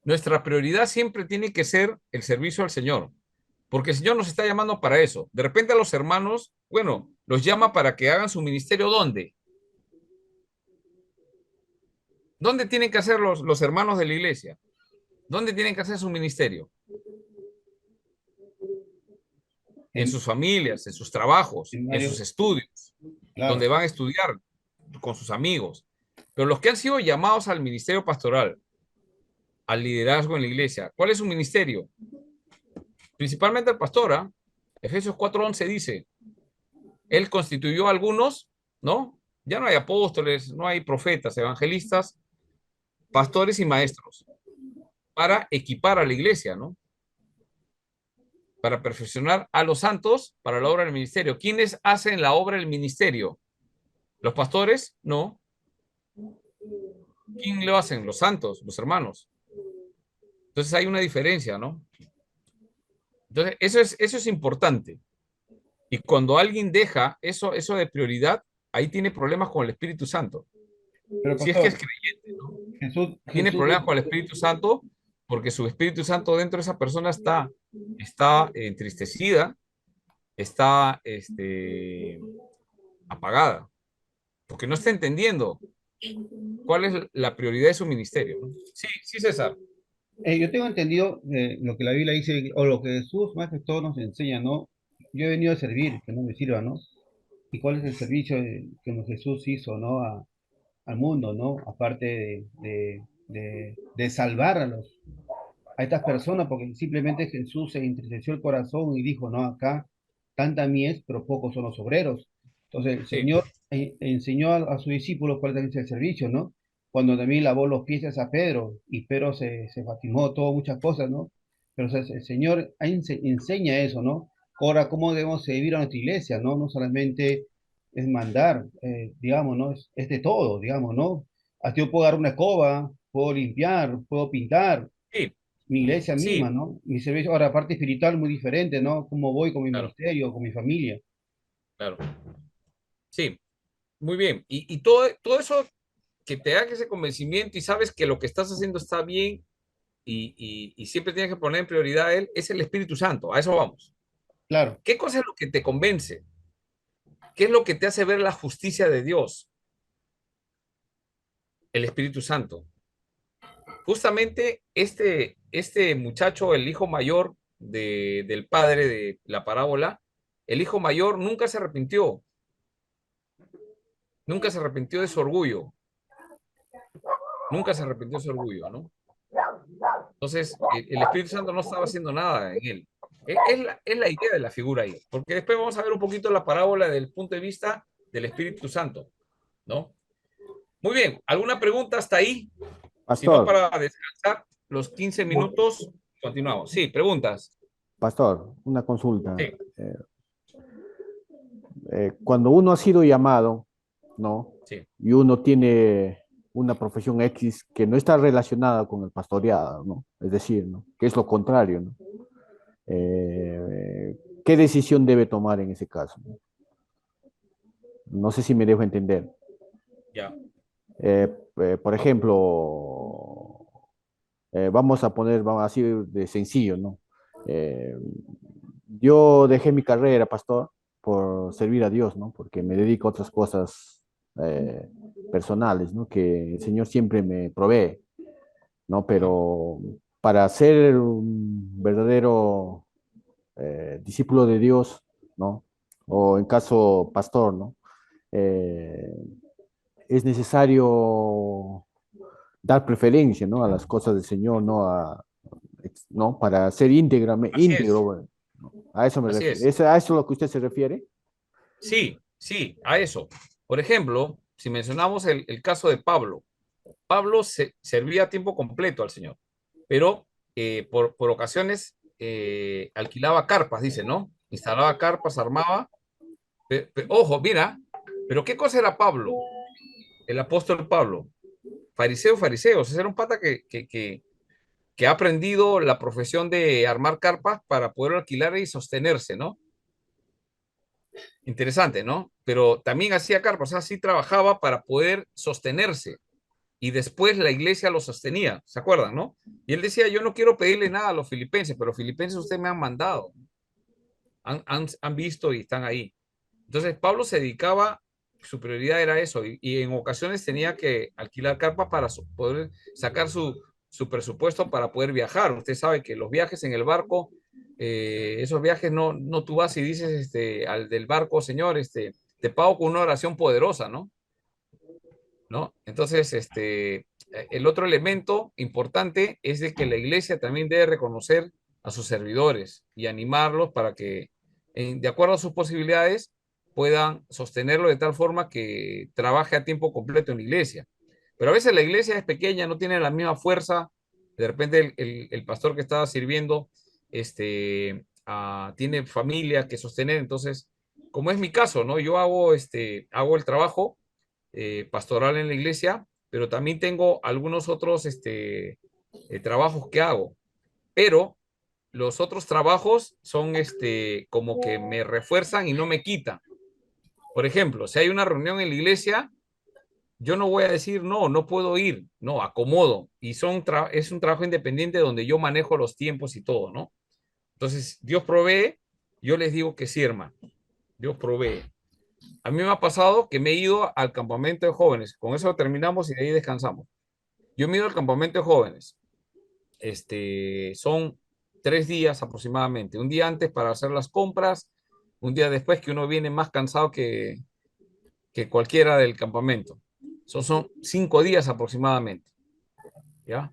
nuestra prioridad siempre tiene que ser el servicio al Señor, porque el Señor nos está llamando para eso. De repente a los hermanos, bueno, los llama para que hagan su ministerio, ¿dónde? ¿Dónde tienen que hacer los hermanos de la iglesia? ¿Dónde tienen que hacer su ministerio? En En, sus familias, en sus trabajos, en en sus varios, estudios, claro. donde van a estudiar con sus amigos. Pero los que han sido llamados al ministerio pastoral, al liderazgo en la iglesia, ¿cuál es su ministerio? Principalmente el pastor, ¿ah? Efesios 4:11 dice, él constituyó a algunos, ¿no? Ya no hay apóstoles, no hay profetas, evangelistas, pastores y maestros, para equipar a la iglesia, ¿no? Para perfeccionar a los santos para la obra del ministerio. ¿Quiénes hacen la obra del ministerio? ¿Los pastores? No. ¿Quién lo hacen? Los santos, los hermanos. Entonces hay una diferencia, ¿no? Entonces eso es importante. Y cuando alguien deja eso de prioridad, ahí tiene problemas con el Espíritu Santo. Pero, Si es que es pastor, creyente, ¿no? Tiene Jesús, problemas con el Espíritu Santo porque su Espíritu Santo dentro de esa persona está entristecida, está apagada, porque no está entendiendo cuál es la prioridad de su ministerio, ¿no? Sí, sí, César. yo tengo entendido lo que la Biblia dice, o lo que Jesús más que todo nos enseña, ¿no? Yo he venido a servir, que no me sirva, ¿no? ¿Y cuál es el servicio que Jesús hizo, ¿no? Al mundo, ¿no? Aparte de salvar a estas personas, porque simplemente Jesús se entristeció el corazón y dijo, no, acá tanta mies, pero pocos son los obreros. Entonces el Sí, Señor enseñó a sus discípulos cuál también es el servicio, ¿no? Cuando también lavó los pies a Pedro, y Pedro se fatigó, todo, muchas cosas, ¿no? Pero o sea, el Señor enseña eso, ¿no? Ahora, cómo debemos vivir a nuestra iglesia, ¿no? No solamente es mandar, digamos, ¿no? Es de todo, digamos, ¿no? Hasta yo puedo dar una escoba, puedo limpiar, puedo pintar, sí, mi iglesia misma, sí, ¿no? Mi servicio, ahora, parte espiritual muy diferente, ¿no? Cómo voy con mi claro, ministerio, con mi familia. claro. Sí, muy bien. Y todo eso que te haga ese convencimiento y sabes que lo que estás haciendo está bien y siempre tienes que poner en prioridad a él, es el Espíritu Santo. A eso vamos. Claro, ¿Qué cosa es lo que te convence? ¿Qué es lo que te hace ver la justicia de Dios? El Espíritu Santo. Justamente este muchacho, el hijo mayor del padre de la parábola, el hijo mayor nunca se arrepintió. Nunca se arrepintió de su orgullo. Nunca se arrepintió de su orgullo, ¿no? Entonces, el Espíritu Santo no estaba haciendo nada en él. Es la idea de la figura ahí, porque después vamos a ver un poquito la parábola desde el punto de vista del Espíritu Santo, ¿no? Muy bien, ¿alguna pregunta hasta ahí? Si no, Pastor, para descansar los 15 minutos, continuamos. Sí, preguntas. pastor, una consulta. Sí. Cuando uno ha sido llamado, ¿no? Sí. Y uno tiene una profesión X que no está relacionada con el pastoreado, ¿no? Es decir, ¿no? Que es lo contrario, ¿no? ¿Qué decisión debe tomar en ese caso? No sé si me dejo entender. Ya. Por ejemplo, vamos a poner así de sencillo, ¿no? Yo dejé mi carrera, pastor, por servir a Dios, ¿no? Porque me dedico a otras cosas personales, ¿no? Que el Señor siempre me provee, ¿no? Pero para ser un verdadero discípulo de Dios, ¿no? O en caso pastor, ¿no? Eh, es necesario dar preferencia, ¿no? A las cosas del Señor, ¿no? Para ser íntegro, bueno, a eso me Así refiero. es. ¿A eso es lo que usted se refiere? Sí, sí, a eso. Por ejemplo, si mencionamos el caso de Pablo, Pablo servía a tiempo completo al Señor, pero por ocasiones alquilaba carpas, dice, ¿no? Instalaba carpas, armaba. Ojo, mira, pero ¿qué cosa era Pablo? El apóstol Pablo. Fariseo, fariseo. O sea, era un pata que ha aprendido la profesión de armar carpas para poder alquilar y sostenerse, ¿no? Interesante, ¿no? Pero también hacía carpas, o sea, sí trabajaba para poder sostenerse. Y después la iglesia lo sostenía, ¿se acuerdan, no? Y él decía, yo no quiero pedirle nada a los filipenses, pero los filipenses ustedes me han mandado, han visto y están ahí. Entonces Pablo se dedicaba, su prioridad era eso, y en ocasiones tenía que alquilar carpa para poder sacar su presupuesto para poder viajar. Usted sabe que los viajes en el barco, esos viajes no tú vas y dices al del barco, señor, te pago con una oración poderosa, ¿no? ¿No? Entonces, el otro elemento importante es de que la iglesia también debe reconocer a sus servidores y animarlos para que, de acuerdo a sus posibilidades, puedan sostenerlo de tal forma que trabaje a tiempo completo en la iglesia. Pero a veces la iglesia es pequeña, no tiene la misma fuerza. De repente el pastor que estaba sirviendo tiene familia que sostener. Entonces, como es mi caso, ¿no? Yo hago el trabajo pastoral en la iglesia, pero también tengo algunos otros trabajos que hago. Pero los otros trabajos son como que me refuerzan y no me quitan. Por ejemplo, si hay una reunión en la iglesia, yo no voy a decir, no puedo ir, no, acomodo. Y es un trabajo independiente donde yo manejo los tiempos y todo, ¿no? Entonces, Dios provee, yo les digo que sí, hermano. Dios provee. A mí me ha pasado que me he ido al campamento de jóvenes. Con eso terminamos y de ahí descansamos. Yo me he ido al campamento de jóvenes. Son 3 días aproximadamente. Un día antes para hacer las compras, un día después que uno viene más cansado que cualquiera del campamento. Son 5 días aproximadamente. ¿Ya?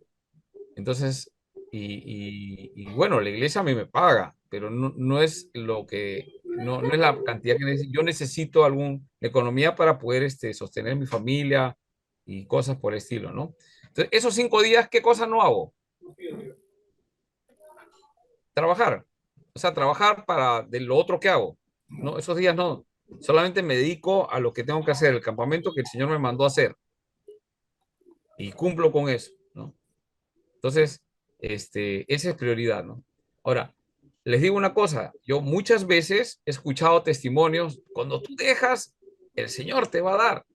Entonces, bueno, la iglesia a mí me paga, pero no es no es la cantidad que necesito. Yo necesito alguna economía para poder sostener mi familia y cosas por el estilo, ¿no? Entonces, esos 5 días, ¿qué cosa no hago? Trabajar. O sea, trabajar de lo otro que hago. No, esos días no. Solamente me dedico a lo que tengo que hacer, el campamento que el Señor me mandó a hacer. Y cumplo con eso, ¿no? Entonces, esa es prioridad, ¿no? Ahora, les digo una cosa, yo muchas veces he escuchado testimonios, cuando tú dejas, el Señor te va a dar.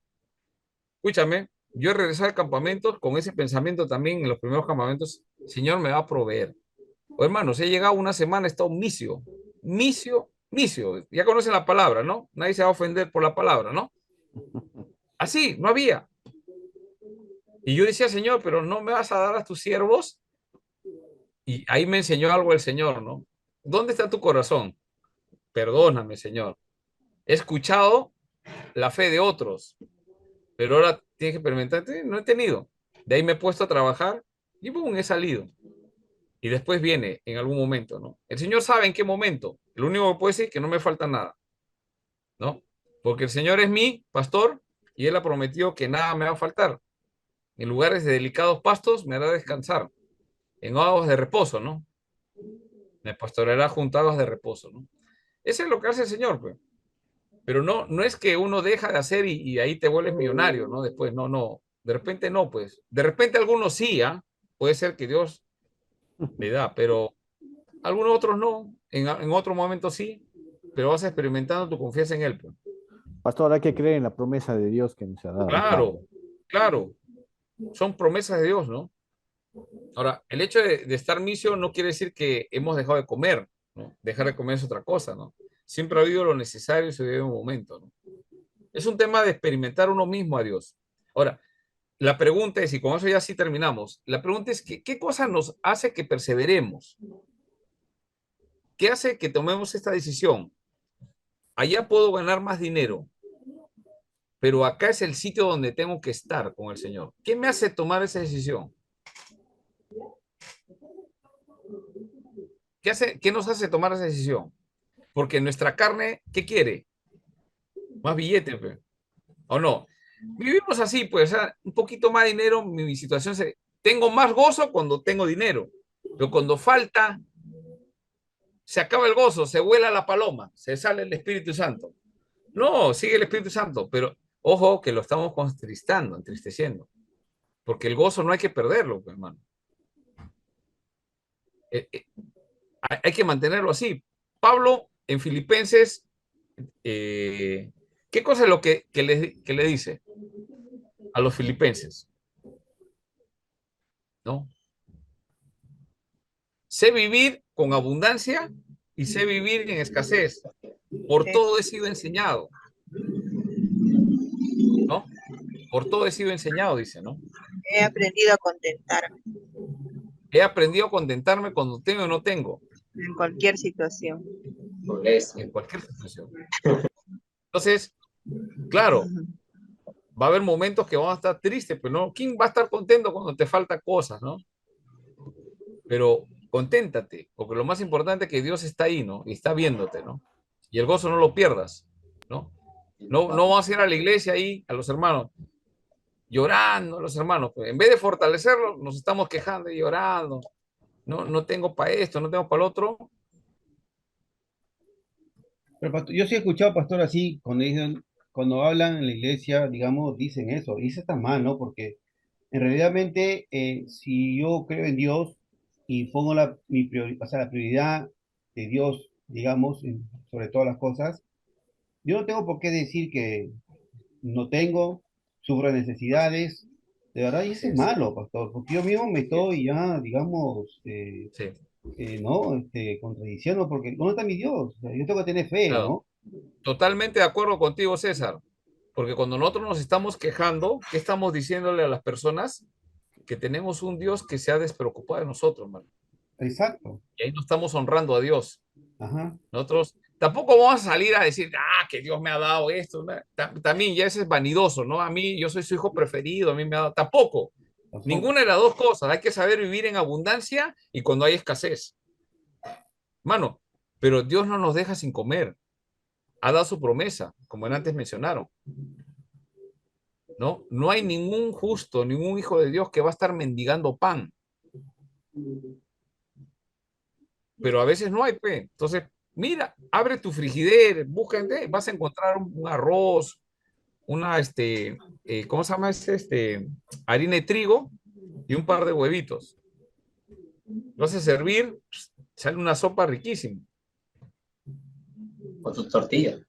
Escúchame, yo he regresado al campamento con ese pensamiento también en los primeros campamentos, el Señor me va a proveer. O hermanos, he llegado una semana, he estado misio, misio, misio. Ya conocen la palabra, ¿no? Nadie se va a ofender por la palabra, ¿no? Así, no había. Y yo decía, Señor, pero no me vas a dar a tus siervos. Y ahí me enseñó algo el Señor, ¿no? ¿Dónde está tu corazón? Perdóname, Señor. He escuchado la fe de otros, pero ahora tienes que experimentar. No he tenido. De ahí me he puesto a trabajar y ¡pum! He salido. Y después viene en algún momento, ¿no? El Señor sabe en qué momento. Lo único que puede decir es que no me falta nada, ¿no? Porque el Señor es mi pastor y Él ha prometido que nada me va a faltar. En lugares de delicados pastos me hará descansar. En aguas de reposo, ¿no? Me pastoreará junto a aguas de reposo, ¿no? Eso es lo que hace el Señor, pues. Pero no es que uno deja de hacer y ahí te vuelves millonario, ¿no? Después, no. De repente no, pues. De repente algunos sí, ¿ah? Puede ser que Dios le da, pero algunos otros no. En otro momento sí, pero vas experimentando tu confianza en Él, pues. Pastor, hay que creer en la promesa de Dios que nos ha dado. Claro, claro. Son promesas de Dios, ¿no? Ahora, el hecho de estar misio no quiere decir que hemos dejado de comer, ¿no? Dejar de comer es otra cosa, ¿no? Siempre ha habido lo necesario y se vive un momento, ¿no? Es un tema de experimentar uno mismo a Dios. Ahora, la pregunta es, y con eso ya sí terminamos, la pregunta es, ¿qué cosa nos hace que perseveremos? ¿Qué hace que tomemos esta decisión? Allá puedo ganar más dinero, pero acá es el sitio donde tengo que estar con el Señor. ¿Qué me hace tomar esa decisión? ¿Qué nos hace tomar esa decisión? Porque nuestra carne, ¿qué quiere? Más billete, pues. ¿O no? Vivimos así, pues, o sea, un poquito más dinero, mi situación se... Tengo más gozo cuando tengo dinero, pero cuando falta, se acaba el gozo, se vuela la paloma, se sale el Espíritu Santo. No, sigue el Espíritu Santo, pero ojo que lo estamos contristando, entristeciendo, porque el gozo no hay que perderlo, pues, hermano. Hay que mantenerlo así. Pablo en Filipenses, ¿qué cosa es lo que le dice a los filipenses? ¿No? Sé vivir con abundancia y sé vivir en escasez. Por todo he sido enseñado. ¿No? Por todo he sido enseñado, dice, ¿no? He aprendido a contentarme He aprendido a contentarme cuando tengo o no tengo. en cualquier situación. En cualquier situación. Entonces, claro, va a haber momentos que van a estar tristes, pero no, ¿quién va a estar contento cuando te faltan cosas, no? Pero conténtate, porque lo más importante es que Dios está ahí, ¿no? Y está viéndote, ¿no? Y el gozo no lo pierdas, ¿no? No vamos a ir a la iglesia ahí, a los hermanos, llorando, los hermanos. Pues, en vez de fortalecerlos, nos estamos quejando y llorando. No tengo para esto, no tengo para lo otro. Pero yo sí he escuchado, pastor, así, cuando hablan en la iglesia, digamos, dicen eso, y eso está mal, ¿no? Porque en realidad, si yo creo en Dios y pongo o sea, la prioridad de Dios, digamos, sobre todas las cosas, yo no tengo por qué decir que no tengo, sufro necesidades, de verdad, y eso es malo, pastor, porque yo mismo me estoy ya, digamos, Sí, ¿no? Contradiciendo, porque ¿dónde está mi Dios? O sea, yo tengo que tener fe, claro. ¿no? Totalmente de acuerdo contigo, César. Porque cuando nosotros nos estamos quejando, ¿qué estamos diciéndole a las personas? Que tenemos un Dios que se ha despreocupado de nosotros, hermano. Exacto. Y ahí no estamos honrando a Dios. Ajá. Nosotros tampoco vamos a salir a decir, que Dios me ha dado esto. También ya ese es vanidoso, ¿no? A mí, yo soy su hijo preferido, a mí me ha dado. Tampoco. Ninguna de las dos cosas. Hay que saber vivir en abundancia y cuando hay escasez. Hermano, pero Dios no nos deja sin comer. Ha dado su promesa, como antes mencionaron. No hay ningún justo, ningún hijo de Dios que va a estar mendigando pan. Pero a veces no hay, pues. Entonces, mira, abre tu frigider, busca, vas a encontrar un arroz, una, ¿cómo se llama harina de trigo y un par de huevitos. Lo haces servir, sale una sopa riquísima. Con sus tortillas.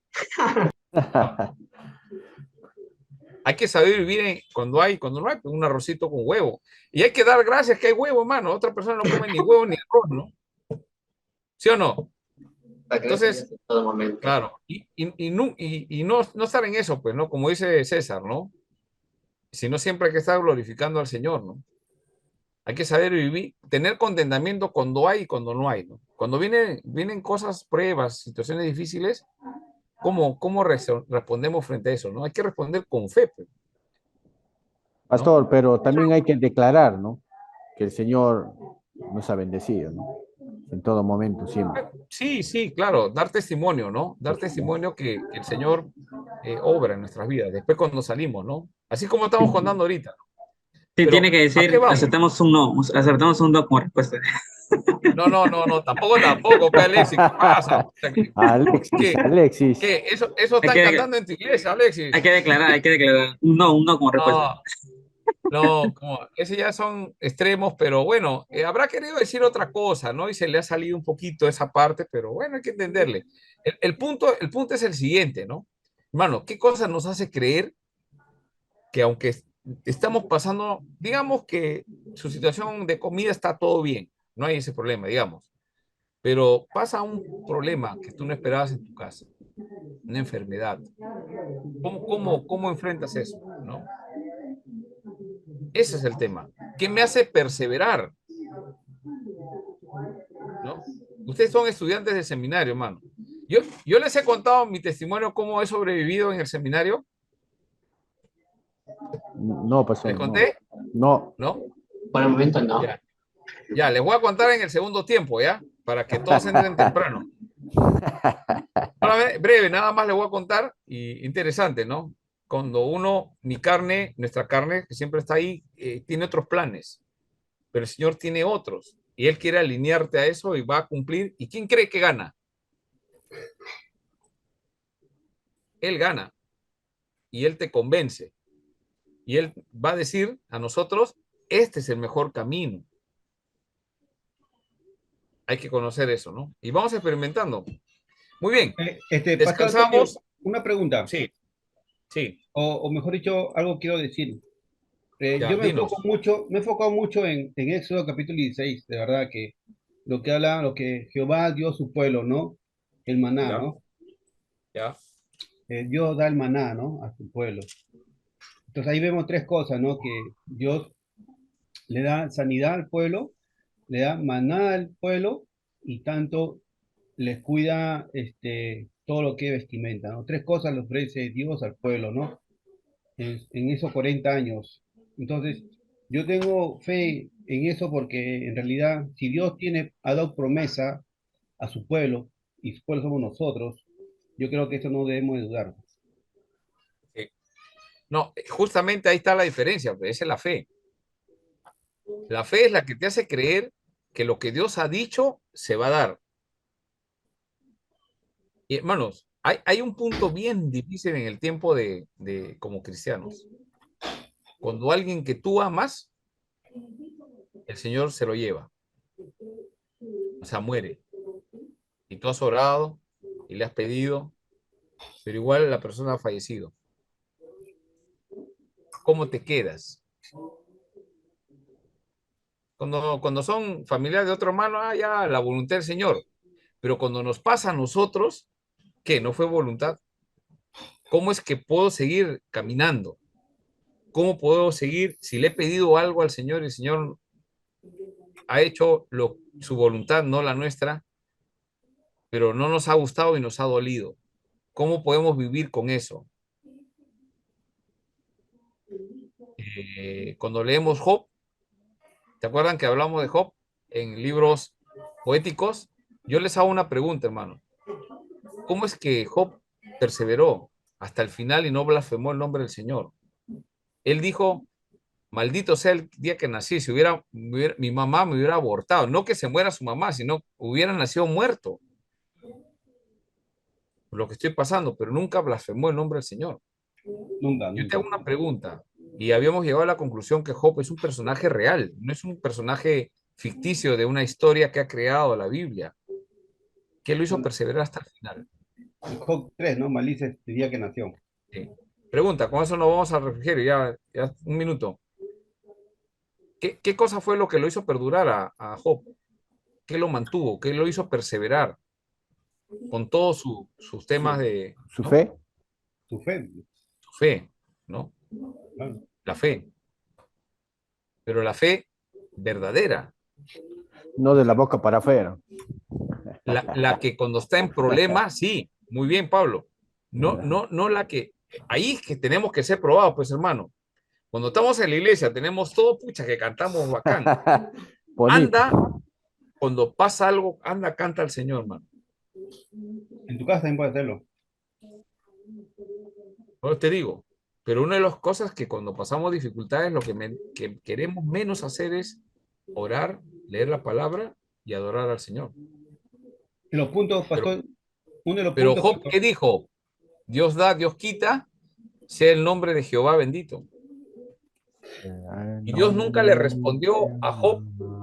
Hay que saber vivir cuando no hay, pues, un arrocito con huevo. Y hay que dar gracias que hay huevo, hermano. Otra persona no come ni huevo ni arroz, ¿no? ¿Sí o no? Entonces, claro, y no estar en eso, pues, ¿no? Como dice César, ¿no? Sino siempre hay que estar glorificando al Señor, ¿no? Hay que saber vivir, tener contentamiento cuando hay y cuando no hay, ¿no? Cuando vienen cosas, pruebas, situaciones difíciles, ¿cómo respondemos frente a eso, no? Hay que responder con fe, pues. Pastor, pero también hay que declarar, ¿no? Que el Señor nos ha bendecido, ¿no? En todo momento, siempre. Sí, sí, claro, dar testimonio, ¿no? Dar testimonio que el Señor obra en nuestras vidas, después cuando salimos, ¿no? Así como estamos contando ahorita. Sí, Pero, tiene que ¿a qué decir, vamos? acertamos un no como respuesta. No, tampoco, pe Alexis, ¿qué pasa? Alexis, Alexis. ¿Qué? Eso Hay están que, cantando en tu iglesia, Alexis. hay que declarar. Un no como respuesta. No, ese ya son extremos, pero bueno, habrá querido decir otra cosa, ¿no? Y se le ha salido un poquito esa parte, pero bueno, hay que entenderle. El punto es el siguiente, ¿no? Hermano, ¿qué cosa nos hace creer que aunque estamos pasando, digamos que su situación de comida está todo bien, no hay ese problema, digamos, pero pasa un problema que tú no esperabas en tu casa, una enfermedad? ¿Cómo enfrentas eso, no? Ese es el tema. ¿Qué me hace perseverar? ¿No? Ustedes son estudiantes de seminario, hermano. Yo les he contado mi testimonio, cómo he sobrevivido en el seminario. No, pastor. ¿Les conté? No. ¿No? Por el momento no. Ya, les voy a contar en el segundo tiempo, ¿ya? Para que todos entren temprano. Breve, nada más les voy a contar, y interesante, ¿no? Cuando nuestra carne, que siempre está ahí, tiene otros planes, pero el Señor tiene otros, y Él quiere alinearte a eso y va a cumplir. ¿Y quién cree que gana? Él gana, y Él te convence, y Él va a decir a nosotros, este es el mejor camino. Hay que conocer eso, ¿no? Y vamos experimentando. Muy bien. Pastor Antonio, Descansamos. una pregunta. Sí. O mejor dicho, algo quiero decir. Ya, Yo me dinos. he enfocado mucho en Éxodo capítulo 16, de verdad que lo que habla, lo que Jehová dio a su pueblo, ¿no? El maná, Ya. ¿no? Ya. Dios da el maná, ¿no? A su pueblo. Entonces ahí vemos tres cosas, ¿no? Que Dios le da sanidad al pueblo, le da maná al pueblo y tanto les cuida todo lo que es vestimenta, ¿no? Tres cosas le ofrece Dios al pueblo, ¿no? En esos 40 años. Entonces, yo tengo fe en eso porque en realidad, si Dios ha dado promesa a su pueblo, y su pueblo somos nosotros, yo creo que eso no debemos de dudar. No, justamente ahí está la diferencia, pues, esa es la fe. La fe es la que te hace creer que lo que Dios ha dicho se va a dar. Y hermanos, hay un punto bien difícil en el tiempo de como cristianos. Cuando alguien que tú amas, el Señor se lo lleva. O sea, muere. Y tú has orado y le has pedido, pero igual la persona ha fallecido. ¿Cómo te quedas? Cuando son familiares de otro hermano, ya, la voluntad del Señor. Pero cuando nos pasa a nosotros, ¿qué? ¿No fue voluntad? ¿Cómo es que puedo seguir caminando? ¿Cómo puedo seguir si le he pedido algo al Señor y el Señor ha hecho su voluntad, no la nuestra, pero no nos ha gustado y nos ha dolido? ¿Cómo podemos vivir con eso? Cuando leemos Job, ¿te acuerdan que hablamos de Job en libros poéticos? Yo les hago una pregunta, hermano. ¿Cómo es que Job perseveró hasta el final y no blasfemó el nombre del Señor? Él dijo, maldito sea el día que nací, mi mamá me hubiera abortado, no que se muera su mamá, sino hubiera nacido muerto, por lo que estoy pasando, pero nunca blasfemó el nombre del Señor. Nunca. Yo te hago una pregunta, y habíamos llegado a la conclusión que Job es un personaje real, no es un personaje ficticio de una historia que ha creado la Biblia, que lo hizo perseverar hasta el final. Job 3, ¿no? Maldice el día que nació. Sí. Pregunta, con eso nos vamos al refrigerio, ya un minuto. ¿Qué cosa fue lo que lo hizo perdurar a Job? ¿Qué lo mantuvo? ¿Qué lo hizo perseverar? Con todos sus temas de... ¿Su fe? Su fe. Su fe, ¿no? Claro. La fe. Pero la fe verdadera. No de la boca para afuera. La que cuando está en problemas, sí. Muy bien, Pablo. No la que... Ahí es que tenemos que ser probados, pues, hermano. Cuando estamos en la iglesia, tenemos todo, pucha, que cantamos bacán. Bonito. Anda, cuando pasa algo, anda, canta al Señor, hermano. En tu casa también puedes hacerlo. No te digo, pero una de las cosas que cuando pasamos dificultades, lo que queremos menos hacer es orar, leer la palabra y adorar al Señor. En los puntos, pastor, uno de los Pero puntos, Job, ¿qué dijo? Dios da, Dios quita, sea el nombre de Jehová bendito. Y Dios nunca le respondió a Job,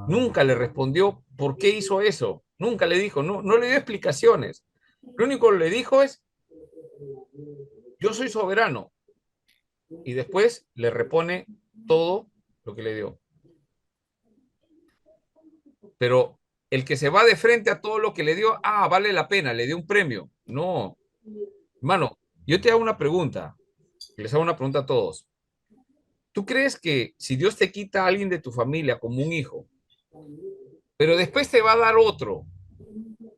nunca le respondió por qué hizo eso. Nunca le dijo, no le dio explicaciones. Lo único que le dijo es, yo soy soberano. Y después le repone todo lo que le dio. Pero el que se va de frente a todo lo que le dio, vale la pena, le dio un premio. No, hermano, yo te hago una pregunta, les hago una pregunta a todos. ¿Tú crees que si Dios te quita a alguien de tu familia como un hijo, pero después te va a dar otro,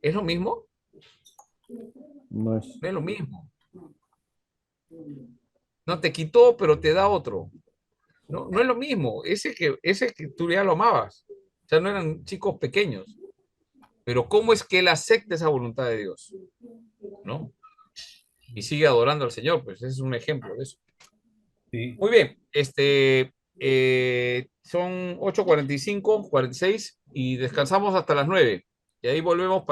¿es lo mismo? No es. No es lo mismo. No te quitó, pero te da otro. No es lo mismo. Ese que tú ya lo amabas. O sea, no eran chicos pequeños. Pero ¿cómo es que él acepta esa voluntad de Dios? ¿No? Y sigue adorando al Señor, pues ese es un ejemplo de eso. sí. Muy bien, son 8:45, 46 y descansamos hasta las 9. Y ahí volvemos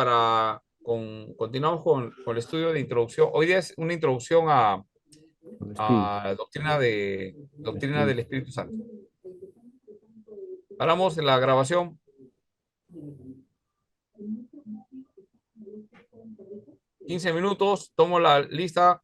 continuamos con el estudio de introducción. Hoy día es una introducción a doctrina del Espíritu Santo. Paramos en la grabación. 15 minutos, tomo la lista.